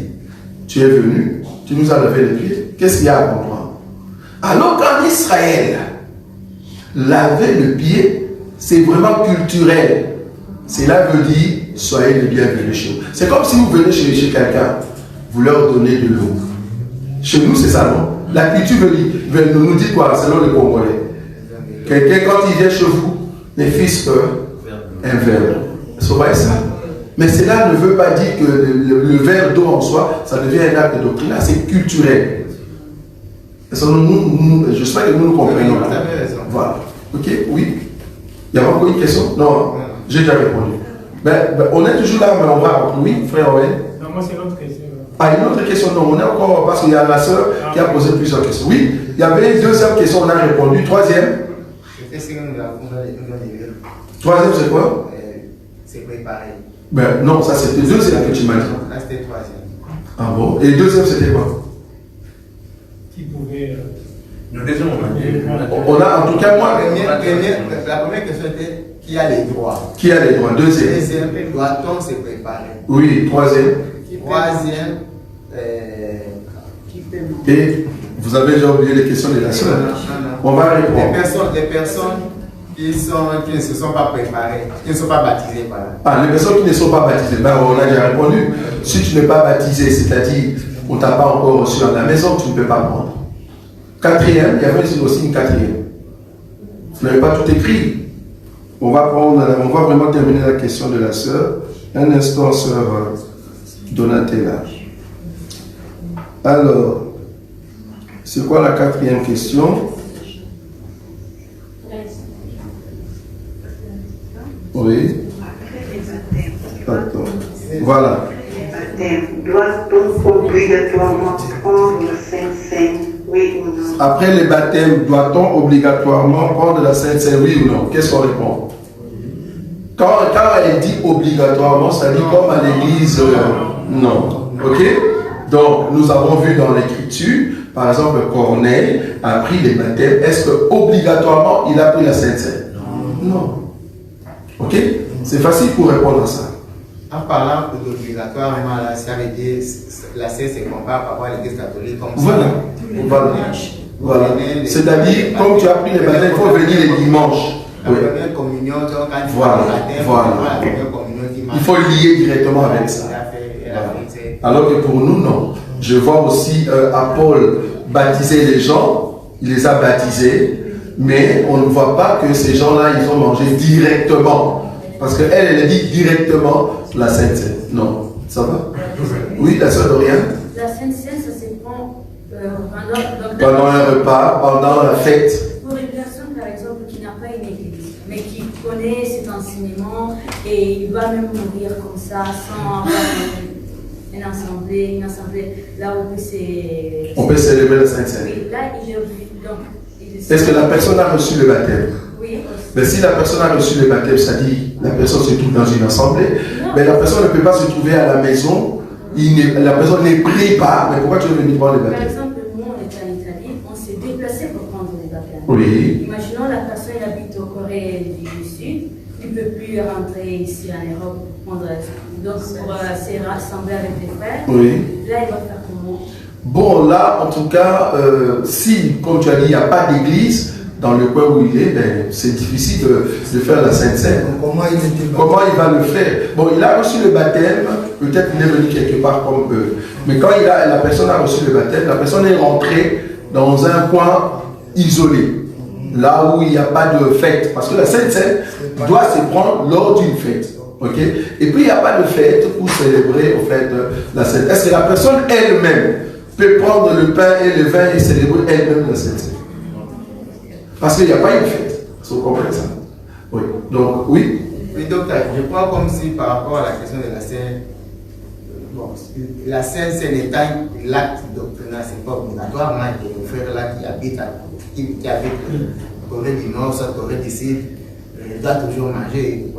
Speaker 2: tu es venu, tu nous as lavé les pieds, qu'est-ce qu'il y a à comprendre? Alors qu'en Israël, laver le pied, c'est vraiment culturel. Cela veut dire, soyez les bienvenus chez vous. C'est comme si vous venez chez quelqu'un, vous leur donnez de l'eau. Chez nous, c'est ça, non? La culture nous dit quoi, selon les Congolais? Quelqu'un, quand il vient chez vous, les fils un verre. Vous voyez ça? Mais cela ne veut pas dire que le verre d'eau en soi, ça devient un acte doctrinal, c'est culturel. J'espère que nous comprenons. Voilà. Ok? Oui? Il y a encore une question? Non, j'ai déjà répondu. On est toujours là, mais on va. Oui, frère Owen?
Speaker 7: Non, moi c'est l'autre question.
Speaker 2: Ah, une autre question? Non, on est encore. Parce qu'il y a la sœur qui a posé plusieurs questions. Oui, il y avait une deuxième question, on a répondu. Troisième? Troisième, c'est quoi?
Speaker 3: C'est préparé.
Speaker 2: Non, ça c'était deuxième que tu m'as dit.
Speaker 3: Là, c'était troisième.
Speaker 2: Ah bon? Et deuxième, c'était quoi?
Speaker 7: Qui pouvait.
Speaker 6: Le deuxième,
Speaker 2: on a, en tout cas, moi.
Speaker 3: La première question était qui a les droits?
Speaker 2: Qui a les droits? Deuxième.
Speaker 3: Deuxième, doit-on se préparer?
Speaker 2: Oui, troisième.
Speaker 3: Troisième,
Speaker 2: et vous avez déjà oublié les questions de la sœur. On va répondre.
Speaker 3: Des personnes qui ne se sont pas préparés, qui ne sont pas baptisés par là.
Speaker 2: Ah, les personnes qui ne sont pas baptisées, ben on a déjà répondu. Si tu n'es pas baptisé, c'est-à-dire on ne t'a pas encore reçu à la maison, tu ne peux pas prendre. Quatrième, il y avait aussi une quatrième. Vous n'avez pas tout écrit. On va vraiment terminer la question de la sœur. Un instant, sœur Donatella. Alors, c'est quoi la quatrième question? Oui. Attends. Voilà.
Speaker 1: Doit-on obligatoirement prendre la Sainte Seine, oui ou non?
Speaker 2: Après les baptêmes, doit-on obligatoirement prendre la Sainte Seine, oui ou non? Qu'est-ce qu'on répond? Quand elle dit obligatoirement, ça dit comme à l'église, non. Ok? Donc, nous avons vu dans l'écriture, par exemple, Corneille a pris les baptêmes. Est-ce que obligatoirement il a pris la Sainte Seine? Non. Ok? C'est facile pour répondre à ça.
Speaker 3: En parlant d'obligatoire, là, ça veut dire la Sainte se compare par rapport à l'église catholique comme
Speaker 2: Voilà. Voilà. C'est-à-dire, comme tu as pris les baptêmes, il faut venir les dimanches.
Speaker 3: La première communion, quand tu
Speaker 2: voilà.
Speaker 3: la première communion qui
Speaker 2: il faut lier directement avec ça. Alors que pour nous, non. Je vois aussi Paul baptiser les gens, il les a baptisés, mais on ne voit pas que ces gens-là, ils ont mangé directement. Parce qu'elle, elle dit directement la Sainte Seine. Non, ça va? Oui, la sœur Dorian?
Speaker 8: La Sainte Seine, ça se prend
Speaker 2: pendant un repas, pendant la fête.
Speaker 8: Pour une personne, par exemple, qui n'a pas une église, mais qui connaît cet enseignement et il va même mourir comme ça, sans avoir une assemblée là où
Speaker 2: on peut célébrer la Sainte Seine.
Speaker 8: Oui, là,
Speaker 2: est-ce que la personne a reçu le baptême?
Speaker 8: Oui.
Speaker 2: Mais si la personne a reçu le baptême, ça dit la personne se trouve dans une assemblée, mais la personne ne peut pas se trouver à la maison, la personne ne prie pas, mais pourquoi tu veux venir voir le baptême?
Speaker 8: Par exemple, nous on est en Italie, on s'est déplacé pour prendre les baptêmes.
Speaker 2: Oui.
Speaker 8: Imaginons la personne habite au Corée du Sud, il ne peut plus rentrer ici en Europe pour prendre, donc pour se rassembler avec les frères.
Speaker 2: Oui.
Speaker 8: Là, il va faire comment?
Speaker 2: Bon, là, en tout cas, si, comme tu as dit, il n'y a pas d'église dans le coin où il est, ben, c'est difficile de faire la Sainte Seine.
Speaker 9: Comment
Speaker 2: il va le faire? Bon, il a reçu le baptême, peut-être qu'il est venu quelque part comme eux. Mais quand la personne a reçu le baptême, la personne est rentrée dans un coin isolé, là où il n'y a pas de fête. Parce que la Sainte Seine doit se prendre lors d'une fête. Okay? Et puis il n'y a pas de fête pour célébrer au fait, la Sainte. Est-ce que la personne elle-même peut prendre le pain et le vin et célébrer elle-même la Sainte Seine? Parce qu'il n'y a pas une fête. Vous comprenez ça? Oui. Donc, oui.
Speaker 3: Oui, docteur, je crois comme si par rapport à la question de la Sainte, bon, la Sainte Seine étant l'acte doctrinal, c'est pas obligatoire, mais les frères là qui habitent Corée du Nord, soit Corée du Sud, doit toujours manger.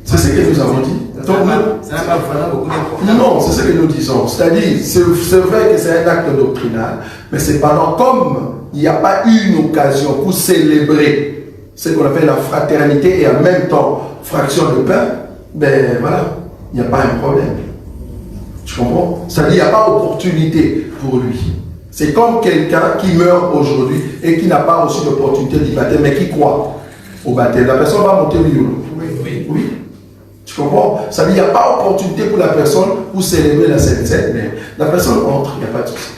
Speaker 2: C'est ce que nous avons dit.
Speaker 3: Ça n'a pas vraiment beaucoup d'importance.
Speaker 2: Non, c'est ce que nous disons. C'est-à-dire, c'est vrai que c'est un acte doctrinal, mais cependant, comme il n'y a pas eu une occasion pour célébrer ce qu'on appelle la fraternité et en même temps fraction de pain, ben voilà, il n'y a pas un problème. Tu comprends? C'est-à-dire, il n'y a pas opportunité pour lui. C'est comme quelqu'un qui meurt aujourd'hui et qui n'a pas reçu l'opportunité du baptême, mais qui croit au baptême. La personne va monter oui ou non? Oui. Tu comprends? Ça veut dire qu'il n'y a pas opportunité pour la personne pour célébrer la Sainte Seine, mais la personne entre, il n'y a pas de souci.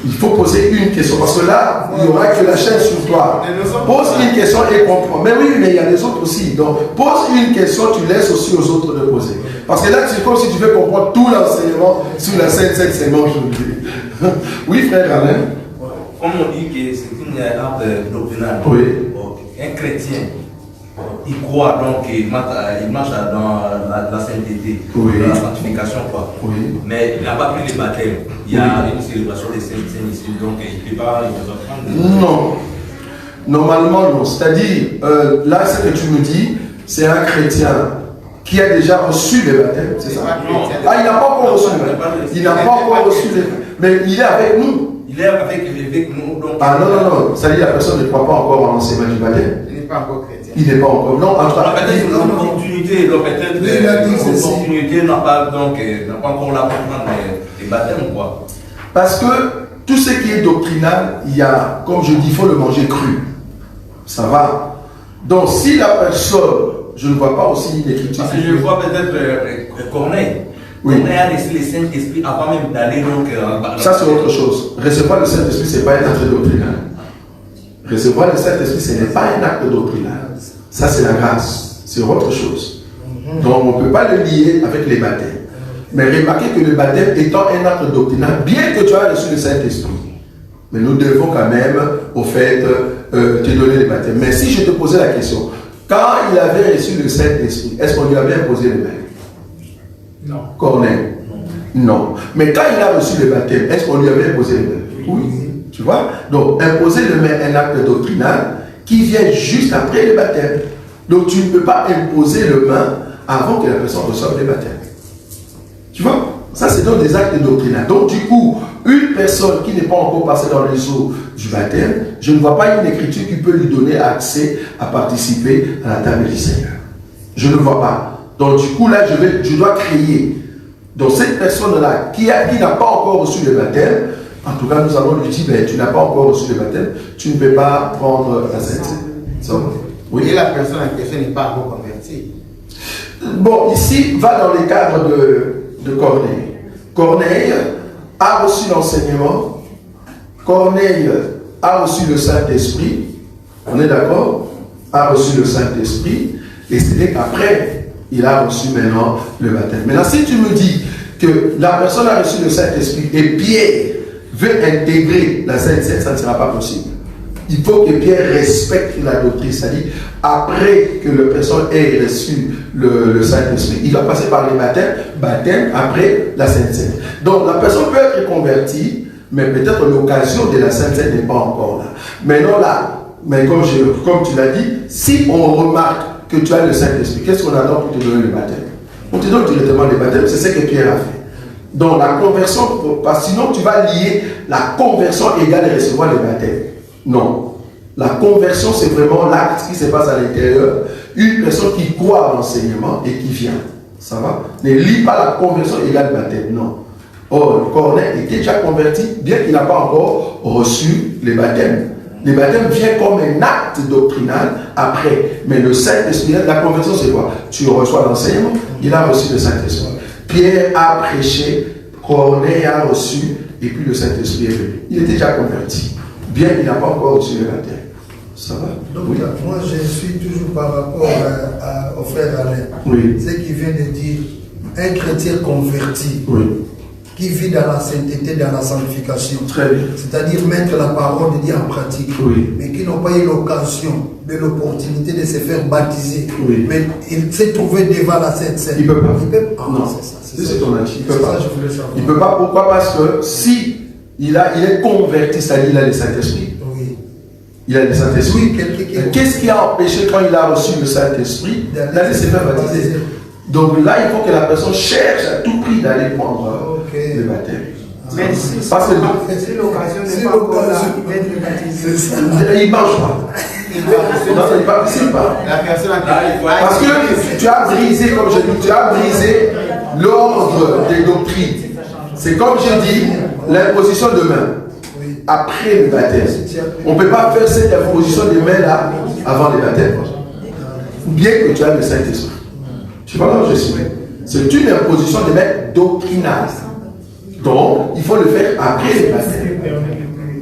Speaker 2: Il faut poser une question, parce que là, il n'y aura que la chaîne sur toi. Pose une question et comprends. Mais oui, mais il y a les autres aussi. Donc, pose une question, tu laisses aussi aux autres de poser. Parce que là, c'est comme si tu veux comprendre tout l'enseignement sur la Sainte Seine, c'est non aujourd'hui. Oui, frère Alain.
Speaker 6: Comme on dit que c'est une art doctrinale,
Speaker 2: oui.
Speaker 6: Un chrétien, il croit donc, il marche dans la sainteté,
Speaker 2: oui.
Speaker 6: Dans la sanctification, quoi.
Speaker 2: Oui.
Speaker 6: Mais il n'a pas pris les baptêmes. Il y a une célébration des saints ici, donc il ne peut pas prendre.
Speaker 2: Non. Normalement, non. C'est-à-dire, là, ce que tu me dis, c'est un chrétien qui a déjà reçu le baptême, c'est ça? Ah, il n'a pas encore reçu le baptême. Il n'a pas encore reçu le baptême. Mais il est avec nous.
Speaker 6: Il est avec nous. Donc
Speaker 2: ah non. C'est-à-dire, la personne ne croit pas encore en l'enseignement du baptême.
Speaker 3: Il n'est pas encore chrétien.
Speaker 2: Il n'est pas encore. Non, en tout cas.
Speaker 6: Peut-être une opportunité. Peut-être l'opportunité n'a pas encore la comprendre les baptêmes, quoi. Parce
Speaker 2: que tout ce qui est doctrinal, il y a, comme je dis, il faut le manger cru. Ça va. Donc, si la personne, je ne vois pas aussi une écriture.
Speaker 6: Parce que je vois peut-être Corneille.
Speaker 2: Oui.
Speaker 6: Corneille a reçu le Saint-Esprit avant même d'aller donc.
Speaker 2: Ça, c'est autre chose. Recevoir le Saint-Esprit, ce n'est pas un acte doctrinal. Recevoir le Saint-Esprit, ce n'est pas un acte doctrinal. Ça, c'est la grâce. C'est autre chose. Donc, on ne peut pas le lier avec les baptêmes. Mais remarquez que le baptême étant un acte doctrinal, bien que tu aies reçu le Saint-Esprit, mais nous devons quand même, au fait, te donner le baptême. Mais si je te posais la question, quand il avait reçu le Saint-Esprit, est-ce qu'on lui avait imposé les mains?
Speaker 7: Non.
Speaker 2: Corneille? Non. Mais quand il a reçu le baptême, est-ce qu'on lui avait imposé les mains? Oui. Tu vois? Donc, imposer les mains est un acte doctrinal qui vient juste après le baptême. Donc, tu ne peux pas imposer les mains avant que la personne reçoive le baptême. Tu vois? Ça, c'est donc des actes doctrinaux. Donc, du coup, une personne qui n'est pas encore passée dans les eaux du baptême, je ne vois pas une écriture qui peut lui donner accès à participer à la table du Seigneur. Je ne vois pas. Donc, du coup, là, je dois créer. Donc, cette personne-là qui n'a pas encore reçu le baptême, en tout cas, nous allons lui dire, ben, tu n'as pas encore reçu le baptême, tu ne peux pas prendre la Sainte Seine.
Speaker 3: Oui. Et la personne en question n'est pas encore convertie.
Speaker 2: Bon, ici, va dans les cadres de Corneille. Corneille a reçu l'enseignement. Corneille a reçu le Saint-Esprit. On est d'accord? A reçu le Saint-Esprit. Et c'est qu'après, il a reçu maintenant le baptême. Maintenant, si tu me dis que la personne a reçu le Saint-Esprit et Pierre veut intégrer la Sainte Seine, ça ne sera pas possible. Il faut que Pierre respecte la doctrine, c'est-à-dire après que la personne ait reçu le Saint-Esprit, il va passer par les baptême après la Sainte Seine. Donc la personne peut être convertie, mais peut-être l'occasion de la Sainte Seine n'est pas encore là. Maintenant là, mais comme tu l'as dit, si on remarque que tu as le Saint-Esprit, qu'est-ce qu'on attend pour te donner le baptême? On te donne directement le baptême, c'est ce que Pierre a fait. Donc la conversion, parce que sinon tu vas lier la conversion égale à recevoir le baptême. Non. La conversion, c'est vraiment l'acte qui se passe à l'intérieur. Une personne qui croit à l'enseignement et qui vient. Ça va? Ne lis pas la conversion égale baptême. Non. Or, Corneille était déjà converti, bien qu'il n'a pas encore reçu le baptême. Le baptême vient comme un acte doctrinal après. Mais le Saint-Esprit, la conversion, c'est quoi? Tu reçois l'enseignement, il a reçu le Saint-Esprit. Pierre a prêché, Corneille a reçu, et puis le Saint-Esprit est venu. Il était déjà converti. Bien qu'il n'a pas encore reçu le baptême. Ça va?
Speaker 9: Donc,
Speaker 2: oui.
Speaker 9: Moi, je suis toujours par rapport au frère Alain.
Speaker 2: Oui.
Speaker 9: Ce qu'il vient de dire, un chrétien converti,
Speaker 2: oui,
Speaker 9: qui vit dans la sainteté, dans la sanctification.
Speaker 2: Très bien.
Speaker 9: C'est-à-dire mettre la parole de Dieu en pratique.
Speaker 2: Oui.
Speaker 9: Mais qui n'ont pas eu l'occasion, de l'opportunité de se faire baptiser.
Speaker 2: Oui.
Speaker 9: Mais il s'est trouvé devant la Sainte Seine.
Speaker 2: Il ne peut pas.
Speaker 9: Il peut pas.
Speaker 2: Non,
Speaker 9: c'est ça.
Speaker 2: C'est ton avis. Il ne peut pas.
Speaker 9: Ça, je voulais savoir.
Speaker 2: Il ne peut pas. Pourquoi? Parce que si il est converti, c'est-à-dire il a le Saint-Esprit.
Speaker 9: Oui.
Speaker 2: Il a le Saint-Esprit.
Speaker 9: Oui,
Speaker 2: qu'est-ce qui a empêché quand il a reçu le Saint-Esprit d'aller se faire baptiser? Donc là, il faut que la personne cherche à tout prix d'aller prendre le baptême.
Speaker 5: Mais si l'occasion n'est pas encore là, il va être baptisé.
Speaker 2: Il ne marche pas. Non, il ne participe pas.
Speaker 3: La personne
Speaker 2: Parce que tu as brisé, comme je dis, tu as brisé l'ordre des doctrines. C'est comme je dis, l'imposition de main après le baptême. On ne peut pas faire cette imposition de main là avant le baptême. Bien que tu as le Saint-Esprit. Tu vois là où je suis. C'est une imposition de main doctrinale. Donc, il faut le faire après le baptême.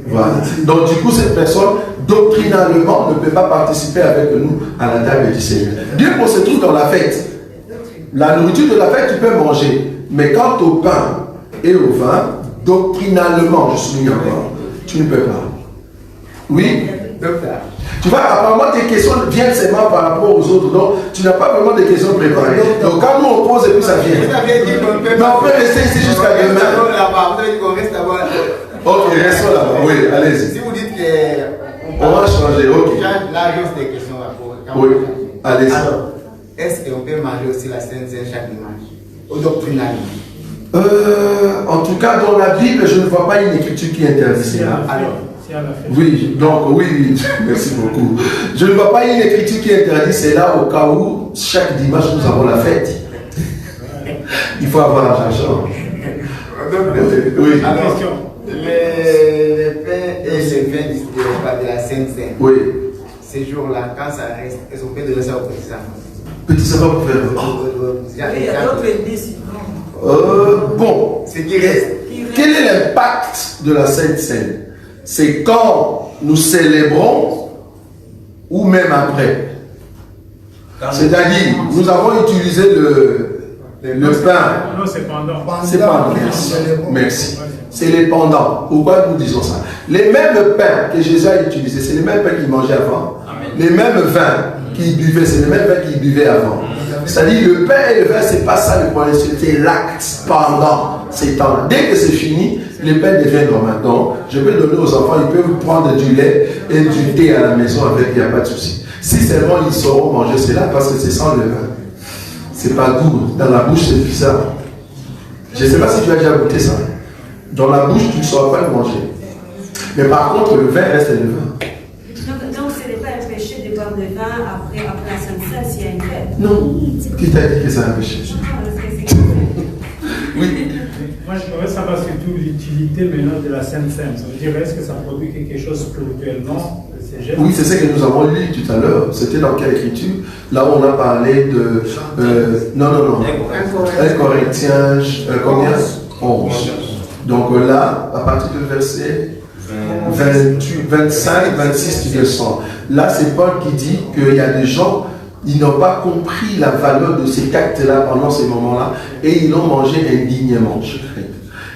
Speaker 2: Voilà. Donc, du coup, cette personne, doctrinalement, ne peut pas participer avec nous à la table du Seigneur. Dieu qu'on se trouve dans la fête. La nourriture de la fête, tu peux manger. Mais quant au pain et au vin, doctrinalement, je souligne encore, tu ne peux pas. Oui? Tu vois, apparemment, tes questions viennent seulement par rapport aux autres. Donc, tu n'as pas vraiment de questions préparées. Donc, quand nous on pose et puis ça vient. Mais on peut rester ici jusqu'à demain. Ok, restons là-bas. Oui, allez-y.
Speaker 3: Si vous dites que.
Speaker 2: On va changer, ok.
Speaker 3: Là, j'ai des questions à
Speaker 2: Oui, allez-y.
Speaker 3: Alors, est-ce qu'on peut manger aussi la Sainte Seine chaque dimanche? Au doctrinal?
Speaker 2: En tout cas, dans la Bible, je ne vois pas une écriture qui interdit cela.
Speaker 3: Alors.
Speaker 2: Oui, donc oui, merci beaucoup. Je ne vois pas une écriture qui interdit cela au cas où chaque dimanche nous avons la fête. Il faut avoir l'argent. Oui.
Speaker 3: Alors, le pain et le vin de la Sainte Seine.
Speaker 2: Oui.
Speaker 3: ces jours-là, quand ça reste, est-ce qu'on peut donner ça aux petits-enfants?
Speaker 2: Petits-enfants pour faire.
Speaker 10: Il y a d'autres églises.
Speaker 2: Bon,
Speaker 3: c'est qui reste.
Speaker 2: Quel est l'impact de la Sainte Seine? C'est quand nous célébrons ou même après. C'est-à-dire, nous avons utilisé le pain.
Speaker 7: Non, c'est pendant.
Speaker 2: C'est pendant. Merci. C'est les pendants. Pourquoi nous disons ça? Les mêmes pains que Jésus a utilisés, c'est les mêmes pains qu'il mangeait avant. Amen. Les mêmes vins qu'il buvait, c'est les mêmes pains qu'il buvait avant. C'est-à-dire, le pain et le vin, c'est pas ça le problème, c'est l'acte pendant ces temps-là. Dès que c'est fini, les pains deviennent normaux. Donc, je peux donner aux enfants, ils peuvent prendre du lait et du thé à la maison avec, il n'y a pas de souci. Si seulement ils sauront manger cela, parce que c'est sans le vin. C'est pas goût. Dans la bouche, c'est bizarre. Je ne sais pas si tu as déjà goûté ça. Dans la bouche, tu ne sauras pas le manger. Mais par contre, le vin reste le vin.
Speaker 4: Donc, ce n'est pas un péché de boire le vin après la Sainte Seine s'il y a une fête?
Speaker 2: Non. Qui t'a dit que c'est un péché? Oui.
Speaker 7: Moi, je voudrais savoir surtout l'utilité maintenant de la Sainte Seine. Ça veut dire, est-ce que ça produit quelque chose spirituellement?
Speaker 2: Oui, c'est ce que nous avons lu tout à l'heure. C'était dans quelle écriture? Là où on a parlé de... non. 1 Corinthiens, combien? 11. Donc là, à partir du verset 28, 25, 26, tu descends. Là, c'est Paul qui dit qu'il y a des gens, ils n'ont pas compris la valeur de ces actes-là pendant ces moments-là et ils l'ont mangé indignement.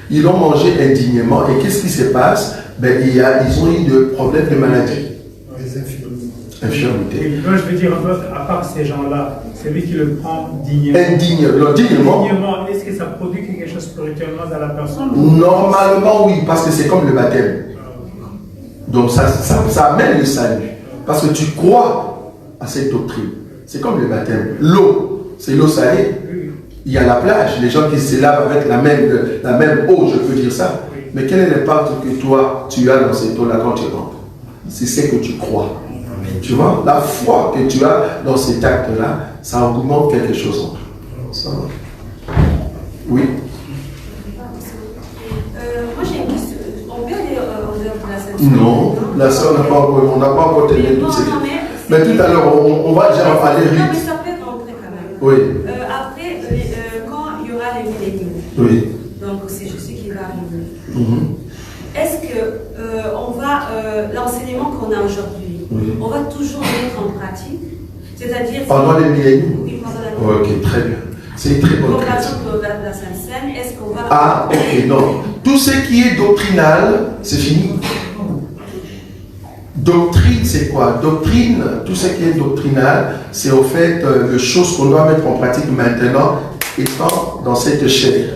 Speaker 2: Ils l'ont mangé indignement. Et qu'est-ce qui se passe? Ils ont eu des problèmes de maladie. Infirmité.
Speaker 7: Moi, je veux dire, à part ces gens-là, c'est lui qui le prend dignement.
Speaker 2: Indignement.
Speaker 7: Est-ce que ça produit quelque chose spirituellement dans la personne?
Speaker 2: Normalement, oui, parce que c'est comme le baptême. Donc, ça amène le salut. Parce que tu crois à cette doctrine. C'est comme le baptême. L'eau, c'est l'eau salée. Il y a la plage, les gens qui se lavent avec la même eau, je peux dire ça. Mais quel est l'impact que toi, tu as dans cette eau-là quand tu rentres? C'est ce que tu crois. Tu vois, la foi que tu as dans cet acte-là, ça augmente quelque chose en toi. Oui.
Speaker 4: Moi j'ai une question. On peut aller en dehors de la Sainte Seine?
Speaker 2: Non, la sœur n'a pas encore terminé toutes ces choses. Mais tout à l'heure, on va déjà en parler vite.
Speaker 4: Non, mais ça peut rentrer quand même.
Speaker 2: Oui.
Speaker 4: Après, quand il y aura les milléniums,
Speaker 2: oui.
Speaker 4: Donc c'est Jésus qui va arriver. Est-ce que l'enseignement qu'on a aujourd'hui, on va toujours mettre en pratique? C'est-à-dire...
Speaker 2: Pendant les milléniums?
Speaker 4: Oui, pendant la
Speaker 2: Ok, très bien. C'est une très bonne question.
Speaker 4: Pour la Sainte Seine, est-ce qu'on va...
Speaker 2: Ah, ok, non. Tout ce qui est doctrinal, c'est fini. Doctrine, c'est quoi? Doctrine, tout ce qui est doctrinal, c'est au fait les choses qu'on doit mettre en pratique maintenant, étant dans cette chair.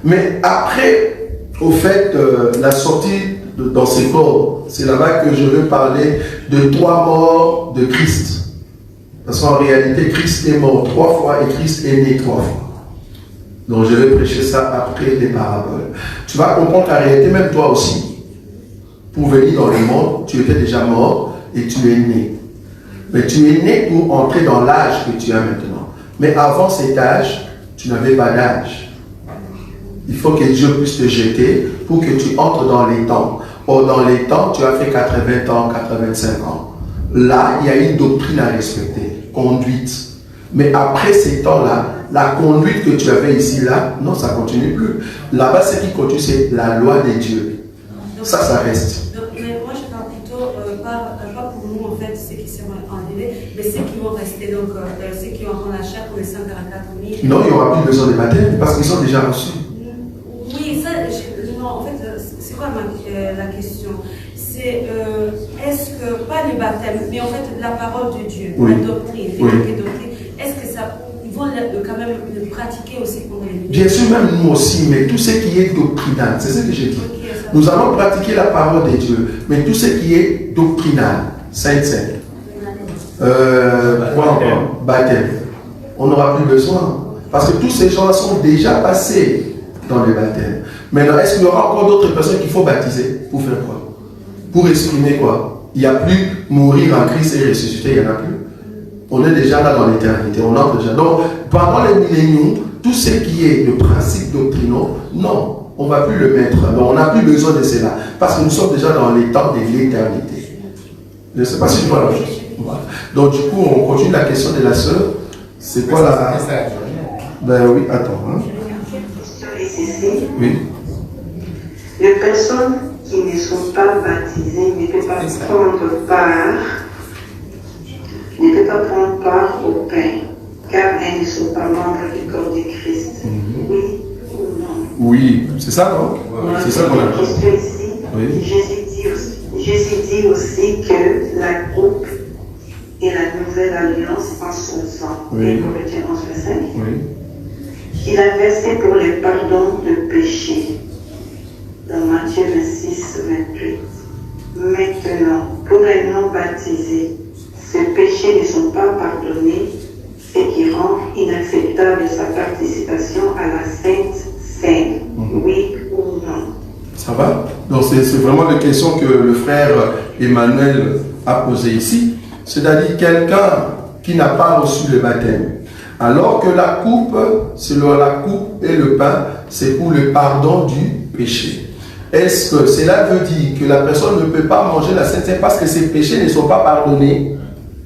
Speaker 2: Mais après, au fait, la sortie dans ces corps, c'est là-bas que je veux parler de 3 morts de Christ. Parce qu'en réalité, Christ est mort 3 fois et Christ est né 3 fois. Donc je vais prêcher ça après les paraboles. Tu vas comprendre qu'en réalité, même toi aussi, pour venir dans le monde, tu étais déjà mort et tu es né. Mais tu es né pour entrer dans l'âge que tu as maintenant. Mais avant cet âge, tu n'avais pas d'âge. Il faut que Dieu puisse te jeter pour que tu entres dans les temps. Or, dans les temps, tu as fait 80 ans, 85 ans. Là, il y a une doctrine à respecter, conduite. Mais après ces temps-là, la conduite que tu avais ici, là, non, ça ne continue plus. Là-bas, ce qui continue, c'est la loi de Dieu. Donc, ça reste.
Speaker 4: Donc, mais moi, je parle plutôt, pas pour nous, en fait, ceux qui seront enlevés, mais ceux qui vont rester, donc ceux qui auront la chair pour les 144 000.
Speaker 2: Non, il n'y aura plus besoin de baptême, parce qu'ils sont déjà reçus.
Speaker 4: Oui, ça, non, en fait, c'est quoi la question? C'est, est-ce que, pas le baptême, mais en fait, la parole de Dieu, la doctrine, est-ce que ça, ils vont quand même le pratiquer aussi pour les ministres?
Speaker 2: Bien sûr, même nous aussi, mais tout ce qui est doctrinal, c'est ce que j'ai dit. Nous allons pratiquer la parole de Dieu, mais tout ce qui est doctrinal, Sainte Seine, baptême, on n'aura plus besoin. Parce que tous ces gens-là sont déjà passés dans le baptême. Maintenant, est-ce qu'il y aura encore d'autres personnes qu'il faut baptiser? Pour faire quoi? Pour exprimer quoi? Il n'y a plus mourir en Christ et ressusciter, il n'y en a plus. On est déjà là dans l'éternité, on entre déjà. Donc, pendant les milléniums, tout ce qui est de principes doctrinaux, non, on ne va plus le mettre. Donc, on n'a plus besoin de cela. Parce que nous sommes déjà dans les temps de l'éternité. Je ne sais pas si je vois la chose. Voilà. Donc du coup, on continue la question de la sœur. C'est quoi la... Ben oui, attends. Hein. Oui.
Speaker 1: Les personnes qui ne sont pas baptisées ne peuvent pas prendre part au pain, car elles ne sont pas membres du corps de Christ. Oui ou non?
Speaker 2: Oui, c'est ça, non? C'est ça qu'on a.
Speaker 1: Question ici. Oui. Jésus dit aussi que la coupe et la nouvelle alliance en son sang. Oui. Corinthiens 11, verset 5. Oui. Il a versé pour les pardons de péché. Dans Matthieu 26, 28. Maintenant, pour les non-baptisés, ces péchés ne sont pas pardonnés, ce qui rend inacceptable sa participation à la Sainte Seine. Oui ou non?
Speaker 2: Ça va? Donc c'est vraiment la question que le frère Emmanuel a posée ici. C'est-à-dire quelqu'un qui n'a pas reçu le baptême. Alors que la coupe, selon la coupe et le pain, c'est pour le pardon du péché. Est-ce que cela veut dire que la personne ne peut pas manger la Sainte Seine parce que ses péchés ne sont pas pardonnés?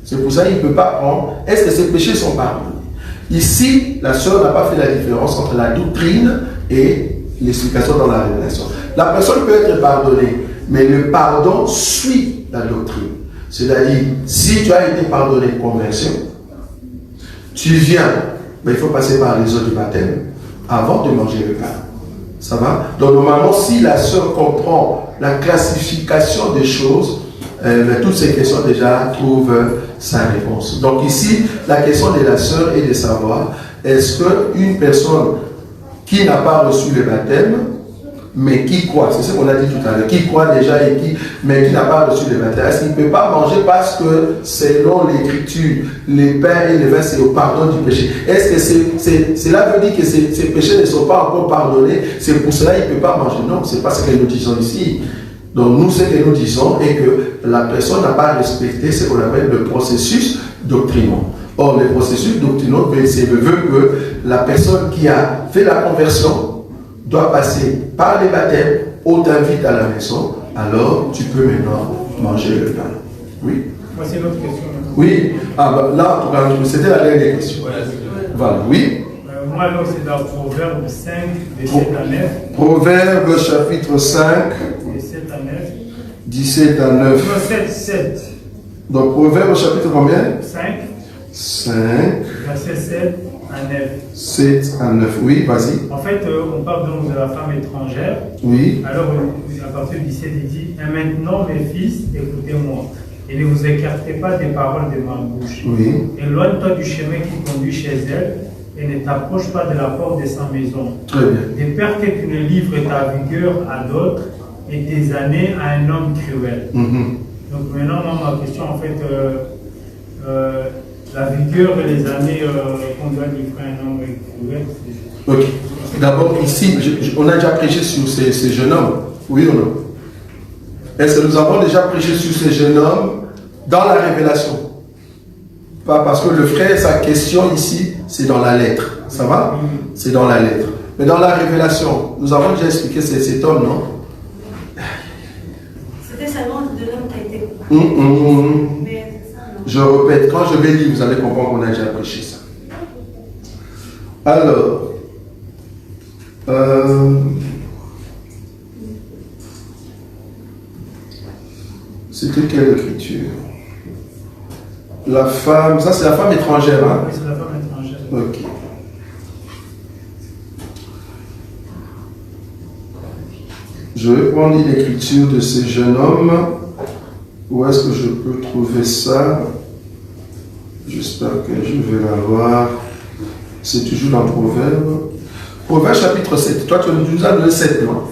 Speaker 2: C'est pour ça qu'il ne peut pas prendre. Est-ce que ses péchés sont pardonnés? Ici, la sœur n'a pas fait la différence entre la doctrine et l'explication dans la révélation. La personne peut être pardonnée, mais le pardon suit la doctrine. C'est-à-dire, si tu as été pardonné de conversion, tu viens, mais il faut passer par les eaux du baptême avant de manger le pain. Ça va? Donc normalement, si la sœur comprend la classification des choses, toutes ces questions déjà trouvent sa réponse. Donc ici, la question de la sœur est de savoir, est-ce qu'une personne qui n'a pas reçu le baptême, mais qui croit, c'est ce qu'on a dit tout à l'heure, qui croit déjà mais qui n'a pas reçu le baptême, est-ce qu'il ne peut pas manger parce que selon l'écriture, les pains et les vins, c'est au pardon du péché? Est-ce que cela veut dire que ces péchés ne sont pas encore pardonnés, c'est pour cela qu'il ne peut pas manger? Non, c'est pas ce que nous disons ici. Donc nous, ce que nous disons est que la personne n'a pas respecté ce qu'on appelle le processus doctrinal. Or, le processus doctrinal veut que la personne qui a fait la conversion doit passer par les baptêmes, on t'invite à la maison, alors tu peux maintenant manger le pain. Oui.
Speaker 7: Moi, c'est l'autre question.
Speaker 2: Oui. Ah, bah, là, c'était la dernière question. Voilà, oui.
Speaker 7: Moi, alors, c'est dans Proverbe 5, de 7 à 9.
Speaker 2: Proverbe chapitre 5,
Speaker 7: 17 à 9.
Speaker 2: 17 à 9.
Speaker 7: Non, 7.
Speaker 2: Donc, Proverbe chapitre combien?
Speaker 7: 5. Verset 7 à 9.
Speaker 2: 7 à 9, oui, vas-y.
Speaker 7: En fait, on parle donc de la femme étrangère. Oui. Alors, à partir du 17, il dit: et maintenant, mes fils, écoutez-moi, et ne vous écartez pas des paroles de ma bouche. Oui. Éloigne-toi du chemin qui conduit chez elle, et ne t'approche pas de la porte de sa maison. Très bien. De peur que tu ne livres ta vigueur à d'autres et tes années à un homme cruel. Donc maintenant, ma question, en fait, la vigueur et les années qu'on doit livrer à un homme cruel, c'est...
Speaker 2: Ok. D'abord, ici, on a déjà prêché sur ces jeunes hommes. Oui ou non? Est-ce que nous avons déjà prêché sur ces jeunes hommes dans la révélation? Pas parce que le frère, sa question ici, c'est dans la lettre. Ça va? C'est dans la lettre. Mais dans la révélation, nous avons déjà expliqué cet homme, non?
Speaker 4: C'était seulement de l'homme qui a été... Mais ça, non.
Speaker 2: Je répète, quand je vais lire, vous allez comprendre qu'on a déjà prêché ça. Alors, c'était quelle écriture? La femme, ça c'est la femme étrangère, hein?
Speaker 7: Oui, c'est la femme étrangère.
Speaker 2: Ok. Je vais prendre l'écriture de ces jeunes hommes. Où est-ce que je peux trouver ça? J'espère que je vais l'avoir. C'est toujours dans Proverbe. Proverbe chapitre 7. Toi, tu nous as donné 7, non?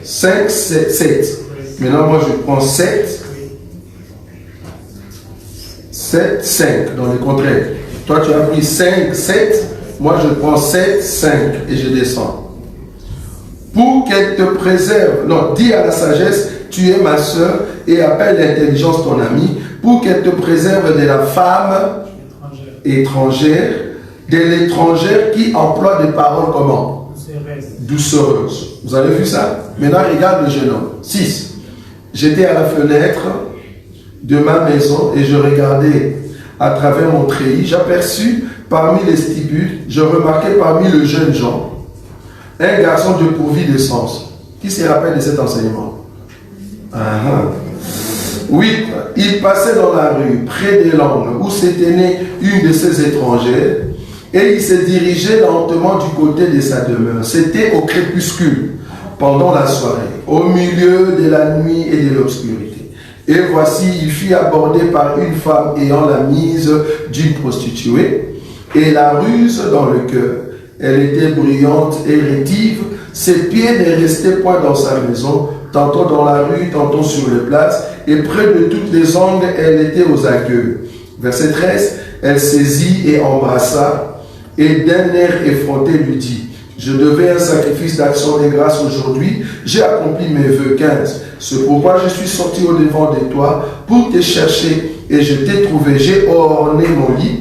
Speaker 2: 5, 7. Maintenant, moi, je prends 7. 7, 5, dans le contraire. Toi, tu as pris 5, 7. Moi, je prends 7, 5 et je descends. Pour qu'elle te préserve, non, dis à la sagesse, tu es ma soeur, et appelle l'intelligence ton ami, pour qu'elle te préserve de la femme étrangère, de l'étrangère qui emploie des paroles comment? Doucereuses. Vous avez vu ça? Maintenant, regarde le jeune homme. 6. J'étais à la fenêtre de ma maison et je regardais à travers mon treillis, j'aperçus parmi les stipules, je remarquai parmi le jeune Jean, un garçon dépourvu de sens. Qui se rappelle de cet enseignement? Oui, il passait dans la rue, près des langues, où s'était née une de ces étrangères, et il se dirigeait lentement du côté de sa demeure. C'était au crépuscule, pendant la soirée, au milieu de la nuit et de l'obscurité. Et voici, il fut abordé par une femme ayant la mise d'une prostituée, et la ruse dans le cœur. Elle était bruyante et rétive, ses pieds ne restaient point dans sa maison, tantôt dans la rue, tantôt sur les places, et près de toutes les angles, elle était aux agueux. Verset 13, elle saisit et embrassa, et d'un air effronté lui dit, je devais un sacrifice d'action de grâce aujourd'hui, j'ai accompli mes vœux. 15, c'est pourquoi je suis sorti au devant de toi pour te chercher, et je t'ai trouvé, j'ai orné mon lit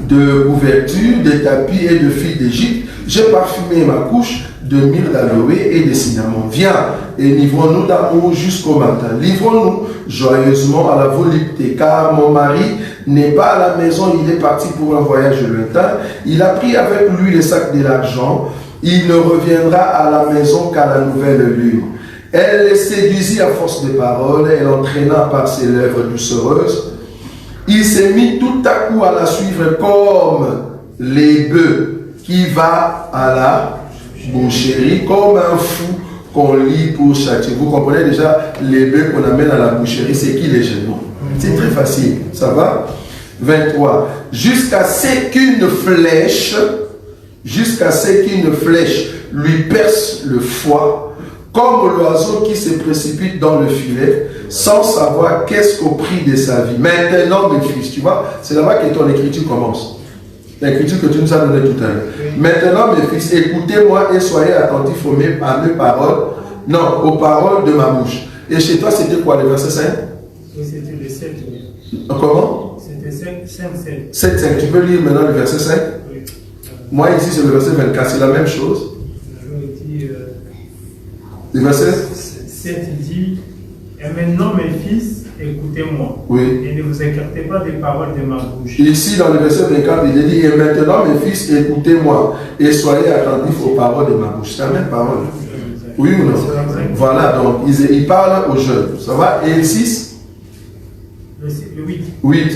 Speaker 2: de couverture, de tapis et de fils d'Égypte, j'ai parfumé ma couche de myrrhe d'aloe et de cinnamon. Viens et livrons-nous d'amour jusqu'au matin. Livrons-nous joyeusement à la volupté, car mon mari n'est pas à la maison, il est parti pour un voyage lointain. Il a pris avec lui le sac de l'argent. Il ne reviendra à la maison qu'à la nouvelle lune. Elle les séduisit à force de paroles, elle entraîna par ses lèvres doucereuses. Il s'est mis tout à coup à la suivre comme les bœufs qui va à la boucherie, comme un fou qu'on lit pour châtier. Vous comprenez déjà, les bœufs qu'on amène à la boucherie, c'est qui les jeunes? C'est très facile, ça va? 23. Jusqu'à ce qu'une flèche lui perce le foie, comme l'oiseau qui se précipite dans le filet, sans savoir qu'est-ce qu'au prix de sa vie. Maintenant, mes fils, tu vois, c'est là-bas que ton écriture commence. L'écriture que tu nous as donnée tout à l'heure. Maintenant, mes fils, écoutez-moi et soyez attentifs à mes paroles, non, aux paroles de ma bouche. Et chez toi, c'était quoi, le verset 5?
Speaker 7: C'était le 7.
Speaker 2: Comment?
Speaker 7: C'était 5, 7.
Speaker 2: 7, 5. Tu peux lire maintenant le verset 5?
Speaker 7: Oui.
Speaker 2: Moi, ici, c'est le verset 24. C'est la même chose. Le verset
Speaker 7: 7 dit, et maintenant, mes fils, écoutez-moi.
Speaker 2: Oui.
Speaker 7: Et ne vous écartez pas des paroles de ma bouche.
Speaker 2: Ici, dans le verset 24, il est dit, et maintenant, mes fils, écoutez-moi et soyez attentifs aux paroles de ma bouche. C'est la même parole. Oui ou non? Voilà, donc, il parle aux jeunes. Ça va? Et le 6?
Speaker 7: Le 8.
Speaker 2: 8.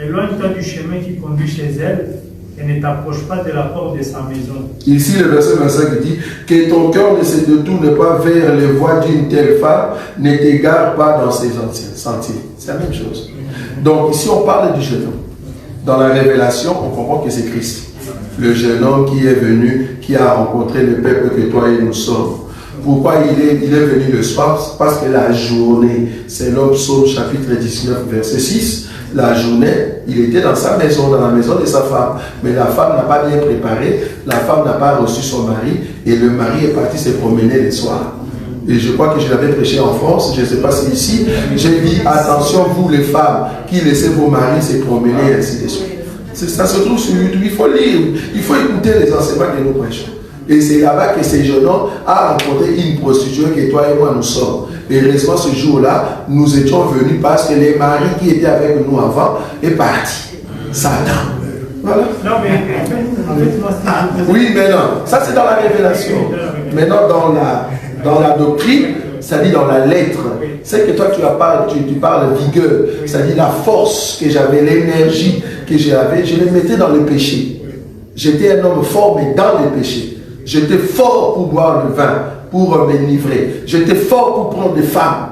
Speaker 7: Éloigne-toi du chemin qui conduit chez elle et ne t'approche pas de la porte de sa maison.
Speaker 2: Ici, le verset 25 dit que ton cœur ne se détourne pas vers les voies d'une telle femme, ne t'égare pas dans ses sentiers. C'est la même chose. Donc, ici, on parle du jeune homme. Dans la révélation, on comprend que c'est Christ. Le jeune homme qui est venu, qui a rencontré le peuple que toi et nous sommes. Pourquoi il est venu le soir? Parce que la journée, c'est l'homme Psaume chapitre 19, verset 6. La journée, il était dans sa maison, dans la maison de sa femme. Mais la femme n'a pas bien préparé, la femme n'a pas reçu son mari, et le mari est parti se promener le soir. Et je crois que je l'avais prêché en France, je ne sais pas si ici, j'ai dit, attention vous les femmes, qui laissez vos maris se promener, et ainsi de suite. Ça se trouve sur YouTube, il faut lire, il faut écouter les enseignements que nous prêchons. Et c'est là-bas que ce jeune homme a rencontré une prostituée que toi et moi nous sommes. Et heureusement ce jour-là, nous étions venus parce que les maris qui étaient avec nous avant est parti. Satan. Voilà.
Speaker 7: Non, mais en fait, moi,
Speaker 2: oui, mais non. Ça, c'est dans la révélation. Maintenant, dans la doctrine, ça dit dans la lettre. C'est que toi, tu parles vigueur. Ça dit la force que j'avais, l'énergie que j'avais, je les mettais dans le péché. J'étais un homme fort, mais dans le péché. J'étais fort pour boire le vin, pour m'enivrer. J'étais fort pour prendre des femmes.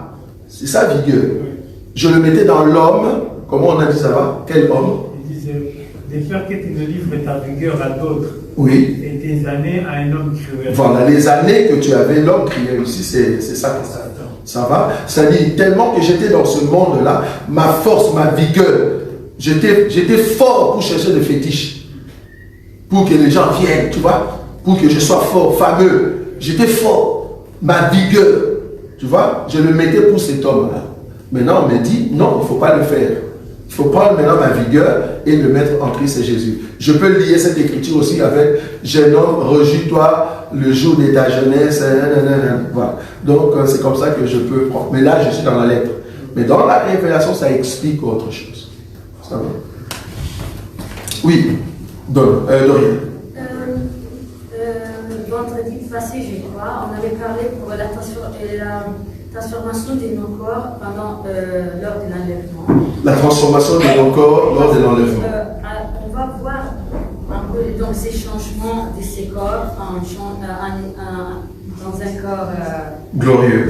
Speaker 2: C'est ça, vigueur. Je le mettais dans l'homme. Comment on a dit ça va? Quel homme?
Speaker 7: Il disait, de faire que tu ne livres ta vigueur à d'autres.
Speaker 2: Oui.
Speaker 7: Et tes années à un homme cruel.
Speaker 2: Voilà, les années que tu avais, l'homme cruel aussi, c'est ça que ça va. C'est-à-dire, tellement que j'étais dans ce monde-là, ma force, ma vigueur, j'étais fort pour chercher des fétiches. Pour que les gens viennent, tu vois. Pour que je sois fort, fameux. J'étais fort. Ma vigueur. Tu vois, je le mettais pour cet homme-là. Maintenant, on me dit, non, il ne faut pas le faire. Il faut prendre maintenant ma vigueur et le mettre en Christ Jésus. Je peux lier cette écriture aussi avec « Jeune homme, rejouis-toi le jour de ta jeunesse. » Voilà. Donc, c'est comme ça que je peux prendre. Mais là, je suis dans la lettre. Mais dans la révélation, ça explique autre chose. Ça va? Oui, Dorian.
Speaker 8: Vendredi passé, je crois, on avait parlé pour la transformation de nos corps lors de l'enlèvement.
Speaker 2: La transformation de nos corps lors de l'enlèvement.
Speaker 8: On va voir un peu donc, ces changements de ces corps dans un corps
Speaker 2: glorieux.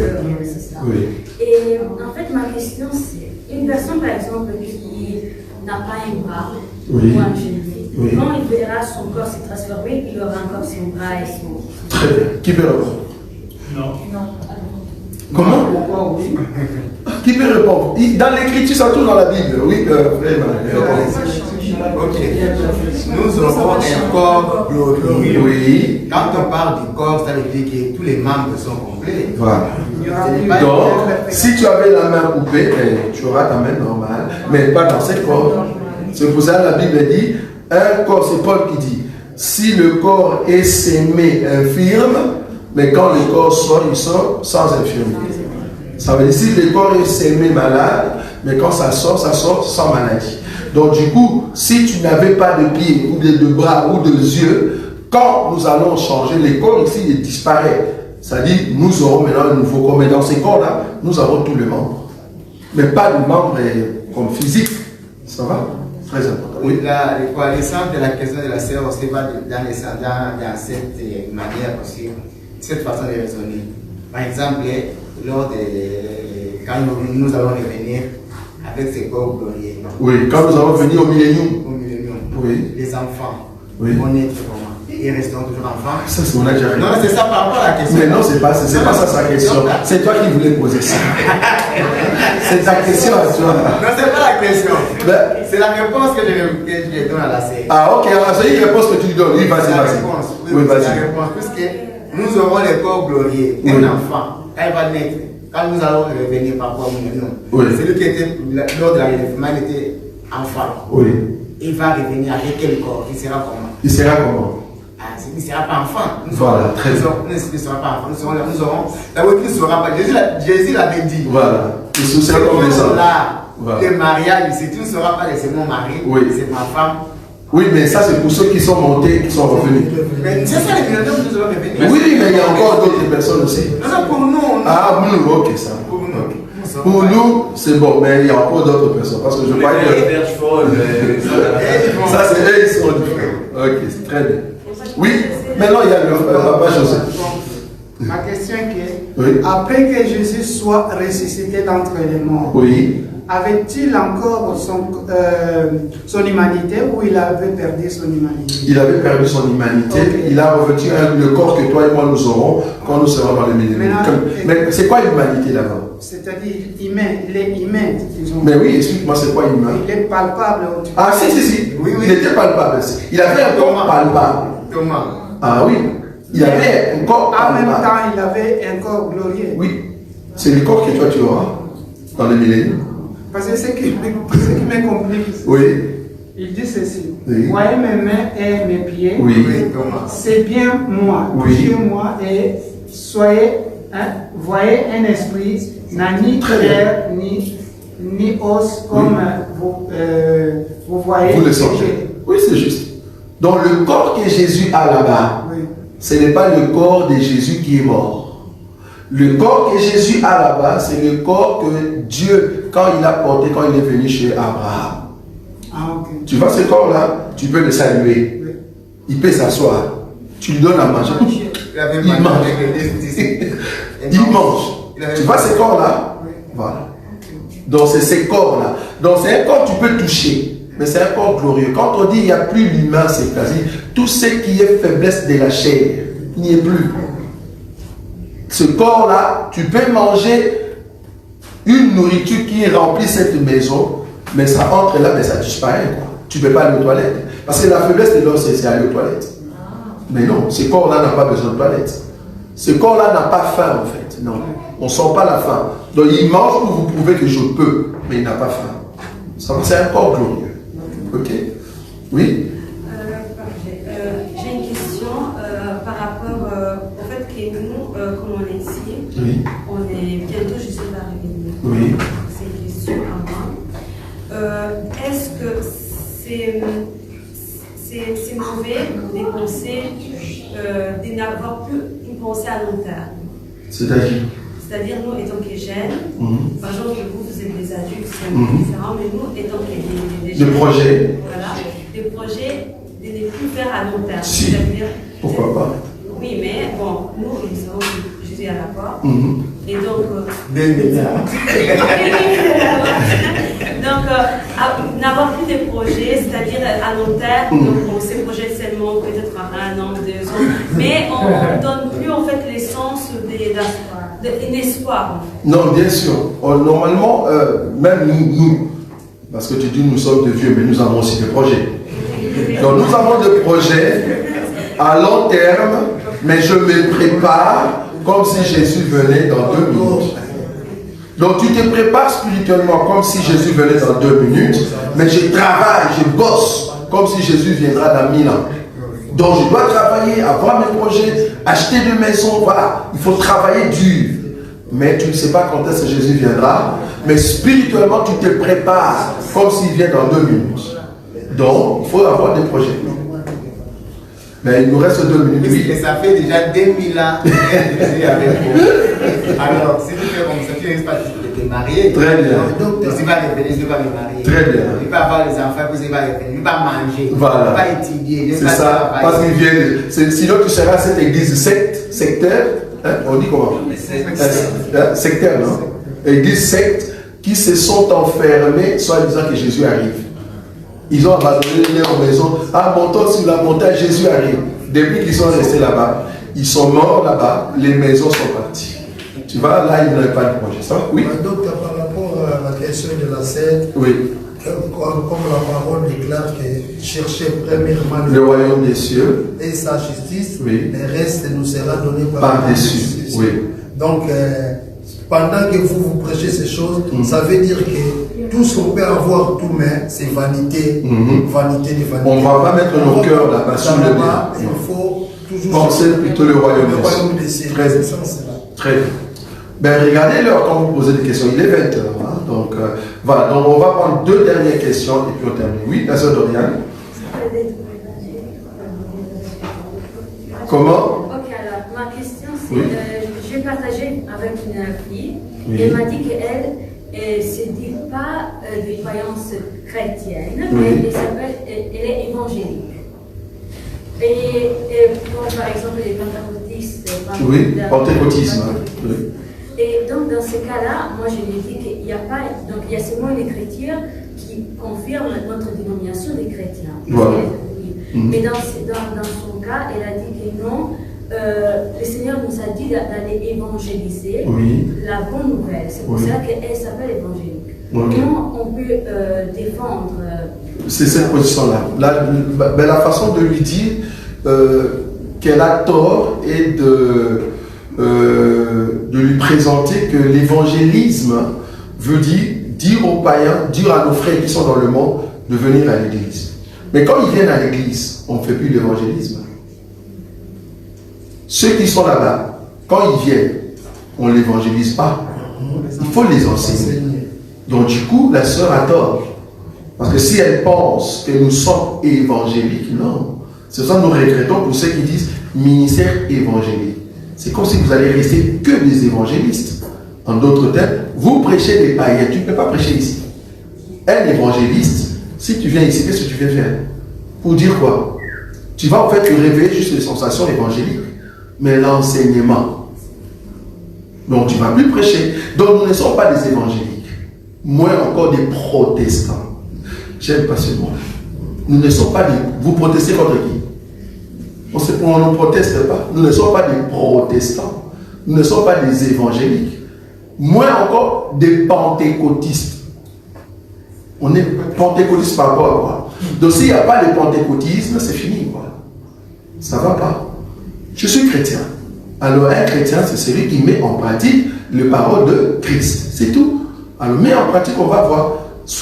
Speaker 8: C'est ça.
Speaker 2: Oui.
Speaker 8: Et en fait, ma question, c'est une personne, par exemple, qui n'a pas un bras ou un genou.
Speaker 2: Oui.
Speaker 8: Quand il verra son corps se transformer, il aura encore son bras et son...
Speaker 2: Très bien. Qui peut répondre?
Speaker 7: Non.
Speaker 2: Comment? Pourquoi oui? Qui peut répondre? Dans l'écriture, ça tourne dans la Bible. Oui, vraiment.
Speaker 3: Ok. Nous aurons un corps glorieux.
Speaker 2: Oui.
Speaker 3: Quand on parle du corps, ça veut dire que tous les membres sont complets.
Speaker 2: Voilà. Donc, si tu avais la main coupée, tu auras ta main normale, mais pas dans ce corps. C'est pour ça que la Bible dit, un corps, c'est Paul qui dit, si le corps est sémé infirme, mais quand le corps sort, il sort sans infirmité. Ça veut dire si le corps est sémé malade, mais quand ça sort sans maladie. Donc du coup, si tu n'avais pas de pieds, ou de bras, ou de yeux, quand nous allons changer, les corps ici, ils disparaissent. C'est-à-dire, nous aurons maintenant un nouveau corps. Mais dans ces corps-là, nous avons tous les membres. Mais pas de membres comme physique. Ça va? Très important.
Speaker 3: Oui, l'essence de la question de la sœur aussi va dans cette manière aussi, cette façon de raisonner. Par exemple, quand nous allons revenir avec ces corps glorieux.
Speaker 2: Oui, quand nous allons venir au millénium.
Speaker 3: Oui. Les enfants vont être comment? Ils resteront toujours enfants.
Speaker 2: Ça, c'est mon âge.
Speaker 3: Non, c'est ça par rapport à la question.
Speaker 2: Mais non, c'est pas ça sa question. C'est toi qui voulais poser ça. C'est ta question à toi.
Speaker 3: Non, c'est pas la question. C'est la réponse que je donne à la série.
Speaker 2: Ah, ok, alors c'est une réponse que tu lui donnes. Oui, vas-y, vas-y.
Speaker 3: Oui, vas-y. C'est la réponse. Puisque nous aurons les corps glorieux. Un enfant, quand il va naître, quand nous allons revenir par rapport à nous, celui qui était lors de l'enlèvement, il était enfant.
Speaker 2: Oui.
Speaker 3: Il va revenir avec quel corps? Il sera comment?
Speaker 2: Il sera comment?
Speaker 3: Il ne sera pas enfant.
Speaker 2: Voilà, très bien.
Speaker 3: Nous ne serons pas enfants. Nous aurons. La voiture ne sera pas. Jésus l'avait dit.
Speaker 2: Voilà. Il se sera comme les autres.
Speaker 3: Le mariage, si tu ne seras pas c'est mon mari, c'est ma femme.
Speaker 2: Oui, mais ça c'est pour ceux qui sont montés, qui sont revenus.
Speaker 3: Mais c'est ça les millénaires que nous allons revenir.
Speaker 2: Oui, mais il y a encore d'autres personnes aussi.
Speaker 3: Non, pour nous.
Speaker 2: Ah, pour nous, ok, ça. Pour nous, c'est bon, mais il y a encore d'autres personnes. Parce que je crois que. Ça, c'est eux, ils sont différents. Ok, c'est très bien. Oui, maintenant il y a le papa Joseph.
Speaker 5: Ma question est après que Jésus soit ressuscité d'entre les morts, avait-il encore son humanité ou il avait perdu son humanité?
Speaker 2: Il avait perdu son humanité. Il a revêtu le corps que toi et moi nous aurons quand nous serons dans le millénaire. Mais c'est quoi l'humanité d'abord?
Speaker 5: C'est-à-dire humain, il est humain, disons.
Speaker 2: Mais oui, explique-moi c'est quoi humain?
Speaker 5: Il est palpable.
Speaker 2: Ah si. Oui. Il était palpable. Il avait un corps palpable.
Speaker 3: Thomas.
Speaker 2: Ah oui. Il avait un corps palpable.
Speaker 5: En même temps, il avait un corps glorieux.
Speaker 2: Oui. C'est le corps que toi tu auras dans le millénaire.
Speaker 5: Parce que ce qui me complique, il dit ceci. Voyez mes mains et mes pieds. C'est bien moi. Touchez-moi et soyez, voyez un esprit, n'a ni chair ni os comme vous voyez.
Speaker 2: Vous le sentez. Oui, c'est juste. Donc le corps que Jésus a là-bas, ce n'est pas le corps de Jésus qui est mort. Le corps que Jésus a là-bas, c'est le corps que Dieu, quand il a porté, quand il est venu chez Abraham. Tu vois ce corps-là, tu peux le saluer. Il peut s'asseoir. Tu lui donnes à manger. Il mange. Il mange. Tu vois ce corps-là? Voilà. Donc c'est ce corps-là. Donc c'est un corps que tu peux toucher. Mais c'est un corps glorieux. Quand on dit il n'y a plus l'humain, c'est quasi tout ce qui est faiblesse de la chair. Il n'y est plus. Ce corps-là, tu peux manger une nourriture qui remplit cette maison, mais ça entre là, mais ça disparaît. Tu ne peux pas aller aux toilettes. Parce que la faiblesse de l'homme, c'est aller aux toilettes. Mais non, ce corps-là n'a pas besoin de toilettes. Ce corps-là n'a pas faim, en fait. Non, on ne sent pas la faim. Donc il mange pour vous prouver que je peux, mais il n'a pas faim. C'est un corps glorieux. Ok. Oui.
Speaker 4: J'ai une question par rapport au fait que nous, comme on est ici, on est bientôt Jésus va revenir.
Speaker 2: Oui.
Speaker 4: C'est fait des pensées, de n'avoir plus une pensée à long terme. C'est-à-dire, nous, étant que jeunes, par exemple, vous êtes des adultes, c'est différent, mais nous, étant que des jeunes,
Speaker 2: projets.
Speaker 4: Voilà, des projets de ne plus faire à long terme.
Speaker 2: Si. Pourquoi pas?
Speaker 4: Oui, mais bon, nous savons que Jésus est à la porte. Et donc. Donc, n'avoir plus de projets, c'est-à-dire à long terme, donc on se projette seulement peut-être à 1 an, 2 ans, mais on ne donne plus en fait l'essence d'un espoir.
Speaker 2: Non, bien sûr. Normalement, même nous, parce que tu dis nous sommes de vieux, mais nous avons aussi des projets. Donc nous avons des projets à long terme, mais je me prépare comme si Jésus venait dans 2 minutes. Donc tu te prépares spirituellement comme si Jésus venait dans 2 minutes, mais je travaille, je bosse comme si Jésus viendra dans 1000 ans. Donc je dois travailler, avoir mes projets, acheter des maisons, voilà. Il faut travailler dur. Mais tu ne sais pas quand est-ce que Jésus viendra, mais spirituellement tu te prépares comme s'il vient dans 2 minutes. Donc il faut avoir des projets. Mais il nous reste 2 minutes.
Speaker 3: Oui, ça fait déjà 2000 ans que Jésus est avec vous. Alors, si tu fais comme ça, tu risques pas de te marier.
Speaker 2: Très bien.
Speaker 3: Donc, tu vas revenir, tu vas me marier.
Speaker 2: Très bien.
Speaker 3: Tu vas avoir les enfants, puis tu vas revenir. Tu vas manger.
Speaker 2: Voilà.
Speaker 3: Tu vas étudier.
Speaker 2: C'est ça. Parce qu'ils viennent. Sinon, tu seras à cette église sectaire. Hein? On dit comment? Sectaire, non? Église secte qui se sont enfermés, soit disant que Jésus arrive. Ils ont abandonné leur maison. Ah, montons sur la montagne, Jésus arrive. Depuis qu'ils sont restés là-bas, ils sont morts là-bas, les maisons sont parties. Tu vois, là, ils n'avaient pas de projet. Ça? Oui.
Speaker 9: Donc, par rapport à la question de la scène,
Speaker 2: oui.
Speaker 9: Comme la parole déclare que cherchez premièrement
Speaker 2: le royaume des cieux
Speaker 9: et sa justice,
Speaker 2: oui.
Speaker 9: Le reste nous sera donné
Speaker 2: par-dessus. Oui.
Speaker 9: Donc, pendant que vous prêchez ces choses, ça veut dire que tout ce qu'on peut avoir tout, mais c'est vanité, vanité de vanité.
Speaker 2: On ne va pas mettre nos cœurs là-bas sur le bien.
Speaker 9: Il faut toujours
Speaker 2: penser plutôt le royaume des cieux. Très bien. Très bien. Ben, regardez-leur quand vous posez des questions. Il est 20h. Hein? Donc, voilà. Donc, on va prendre 2 dernières questions et puis on termine. Oui, la sœur Doriane. Comment?
Speaker 8: Ok, alors, ma question, c'est
Speaker 2: oui.
Speaker 8: J'ai partagé avec une fille.
Speaker 2: Oui.
Speaker 8: Elle m'a dit qu'elle ne se dit pas de croyance chrétienne,
Speaker 2: oui.
Speaker 8: mais elle est évangélique. Et pour, par exemple, les pentecôtistes.
Speaker 2: Oui, pentecôtisme. Oui.
Speaker 8: Et donc, dans ce cas-là, moi, je lui ai dit qu'il n'y a pas. Donc, il y a seulement une écriture qui confirme notre dénomination des chrétiens.
Speaker 2: Voilà.
Speaker 8: Mais dans son cas, elle a dit que non. Le Seigneur nous a dit d'aller évangéliser la bonne nouvelle. C'est pour ça qu'elle s'appelle évangélique. Comment on peut défendre
Speaker 2: c'est cette position-là. La façon de lui dire qu'elle a tort et de lui présenter que l'évangélisme veut dire aux païens, dire à nos frères qui sont dans le monde de venir à l'église. Mais quand ils viennent à l'église, on ne fait plus d'évangélisme. Ceux qui sont là-bas, quand ils viennent, on ne l'évangélise pas. Il faut les enseigner. Donc du coup, la sœur a tort. Parce que si elle pense que nous sommes évangéliques, non. C'est ça que nous regrettons pour ceux qui disent ministère évangélique. C'est comme si vous allez rester que des évangélistes. En d'autres termes, vous prêchez des païens. Tu ne peux pas prêcher ici. Un évangéliste, si tu viens ici, qu'est-ce que tu viens faire? Pour dire quoi? Tu vas en fait te révéler juste les sensations évangéliques. Mais l'enseignement. Donc tu ne vas plus prêcher. Donc nous ne sommes pas des évangéliques. Moins encore des protestants. J'aime pas ce mot. Nous ne sommes pas des... Vous protestez contre qui? On ne proteste pas. Nous ne sommes pas des protestants. Nous ne sommes pas des évangéliques. Moins encore des pentecôtistes. On est pentecôtiste par rapport à quoi? Donc s'il n'y a pas de pentecôtisme, c'est fini. Quoi. Ça ne va pas. Je suis chrétien. Alors un chrétien, c'est celui qui met en pratique les paroles de Christ. C'est tout. Alors mets en pratique, on va voir.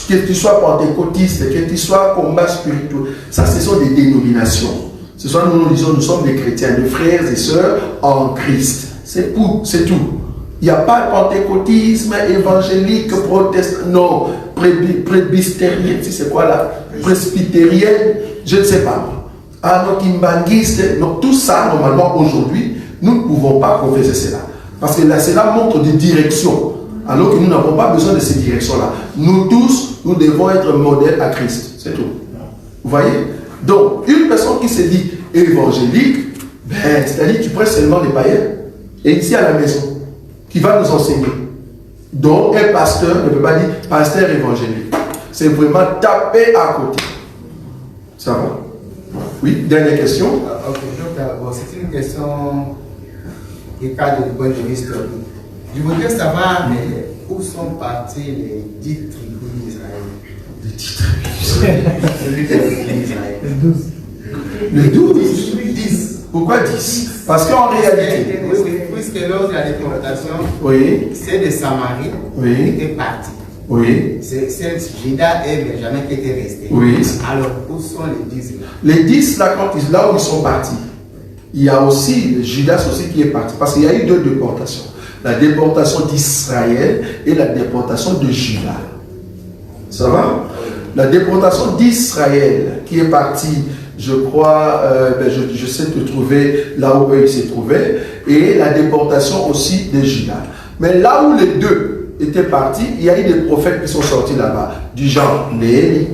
Speaker 2: Que tu sois pentecôtiste, que tu sois combat spirituel. Ça, ce sont des dénominations. Ce sont, nous disons, nous sommes des chrétiens, des frères et sœurs en Christ. C'est tout. Il n'y a pas de pentecôtisme, évangélique, protestant, non, presbytérien, si c'est quoi là? Presbytérienne, je ne sais pas. Donc tout ça, normalement, aujourd'hui, nous ne pouvons pas confesser cela. Parce que là, cela montre des directions. Alors que nous n'avons pas besoin de ces directions-là. Nous tous, nous devons être modèles à Christ. C'est tout. Vous voyez? Donc, une personne qui se dit évangélique, c'est-à-dire tu prêches seulement des païens, et ici à la maison, qui va nous enseigner. Donc, un pasteur ne peut pas dire pasteur évangélique. C'est vraiment taper à côté. Ça va? Oui, dernière question.
Speaker 3: Ok, donc c'est une question qui cadre du point de vue historique. Je voudrais savoir où sont partis les 10 tribus d'Israël.
Speaker 2: Les 10 tribus d'Israël. Les 12. 10. Pourquoi 10? Parce qu'en réalité,
Speaker 3: puisque lors de la déportation, c'est de Samarie qui était parti.
Speaker 2: Oui.
Speaker 3: C'est Judas et Benjamin qui étaient restés.
Speaker 2: Oui.
Speaker 3: Alors, où sont les 10 là?
Speaker 2: Les 10 là, là où ils sont partis, il y a aussi Judas aussi qui est parti. Parce qu'il y a eu 2 déportations. La déportation d'Israël et la déportation de Judas. Ça va? La déportation d'Israël qui est partie, je crois, je sais te trouver là où eux ils se trouvaient, et la déportation aussi de Judas. Mais là où les 2 étaient partis, il y a eu des prophètes qui sont sortis là-bas, du genre Néhémie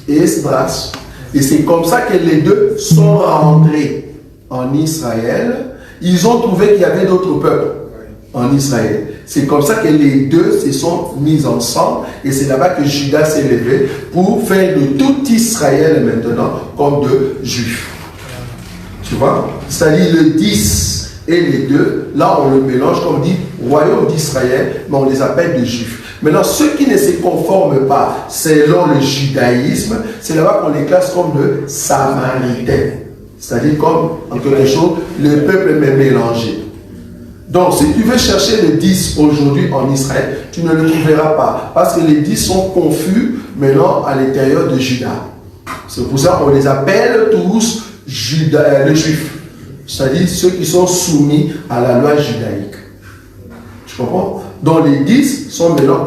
Speaker 2: et Esdras. Et c'est comme ça que les 2 sont rentrés en Israël. Ils ont trouvé qu'il y avait d'autres peuples en Israël. C'est comme ça que les 2 se sont mis ensemble et c'est là-bas que Judas s'est levé pour faire de tout Israël maintenant comme de juifs. Tu vois? C'est-à-dire le 10 et les 2, là on le mélange comme dit royaume d'Israël, mais on les appelle des juifs. Maintenant, ceux qui ne se conforment pas selon le judaïsme, c'est là-bas qu'on les classe comme de samaritains. C'est-à-dire comme en quelque chose, le peuple est mélangé. Donc, si tu veux chercher les 10 aujourd'hui en Israël, tu ne le trouveras pas. Parce que les 10 sont confus maintenant à l'intérieur de Juda. C'est pour ça qu'on les appelle tous les Juifs. C'est-à-dire ceux qui sont soumis à la loi judaïque. Tu comprends? Donc, les 10 sont maintenant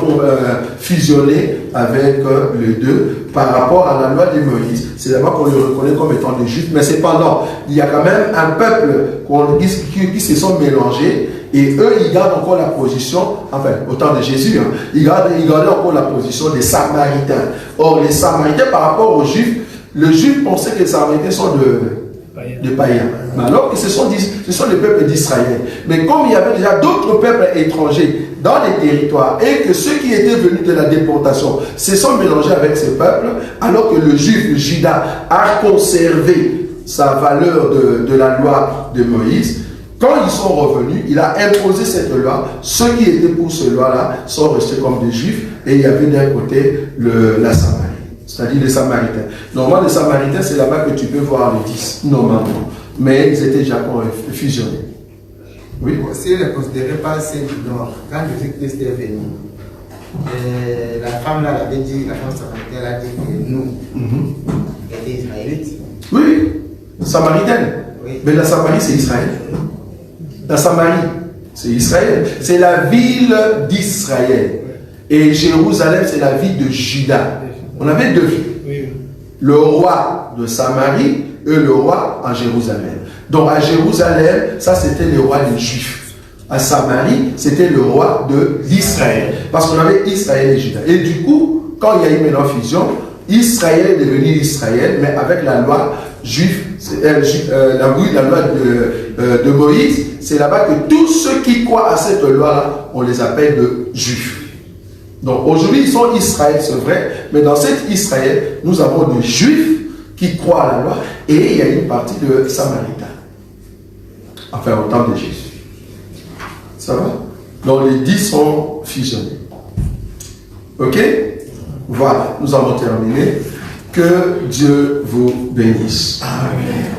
Speaker 2: fusionnés avec les 2 par rapport à la loi de Moïse. C'est là-bas qu'on les reconnaît comme étant des Juifs. Mais cependant, il y a quand même un peuple qui se sont mélangés. Et eux, ils gardent encore la position, enfin, au temps de Jésus, hein, ils gardaient encore la position des Samaritains. Or, les Samaritains, par rapport aux Juifs, les Juifs pensaient que les Samaritains sont de païens. Mais alors que ce sont les peuples d'Israël. Mais comme il y avait déjà d'autres peuples étrangers dans les territoires et que ceux qui étaient venus de la déportation se sont mélangés avec ces peuples, alors que le Juif, le Judas, a conservé sa valeur de la loi de Moïse, quand ils sont revenus, il a imposé cette loi. Ceux qui étaient pour cette loi-là sont restés comme des Juifs et il y avait d'un côté la Samarie, c'est-à-dire les Samaritains. Normalement, les Samaritains, c'est là-bas que tu peux voir les 10, normalement. Mais ils étaient déjà fusionnés. Oui.
Speaker 3: Si ils ne considéraient pas ceux du Nord, quand Jésus-Christ est venu, la femme là avait dit, la femme samaritaine a dit que nous étions israélites.
Speaker 2: Oui, samaritaine. Oui. Mais la Samarie, c'est Israël. La Samarie, c'est Israël. C'est la ville d'Israël. Et Jérusalem, c'est la ville de Juda. On avait 2 villes. Oui. Le roi de Samarie et le roi en Jérusalem. Donc à Jérusalem, ça c'était le roi des Juifs. À Samarie, c'était le roi d'Israël. Parce qu'on avait Israël et Juda. Et du coup, quand il y a eu maintenant fusion, Israël est devenu Israël, mais avec la loi juive, la loi de Moïse, c'est là-bas que tous ceux qui croient à cette loi-là, on les appelle de juifs. Donc aujourd'hui, ils sont Israël, c'est vrai, mais dans cet Israël, nous avons des juifs qui croient à la loi et il y a une partie de Samaritains. Enfin, au temps de Jésus. Ça va? Donc les 10 sont fusionnés. Ok? Voilà, nous avons terminé. Que Dieu vous bénisse. Amen.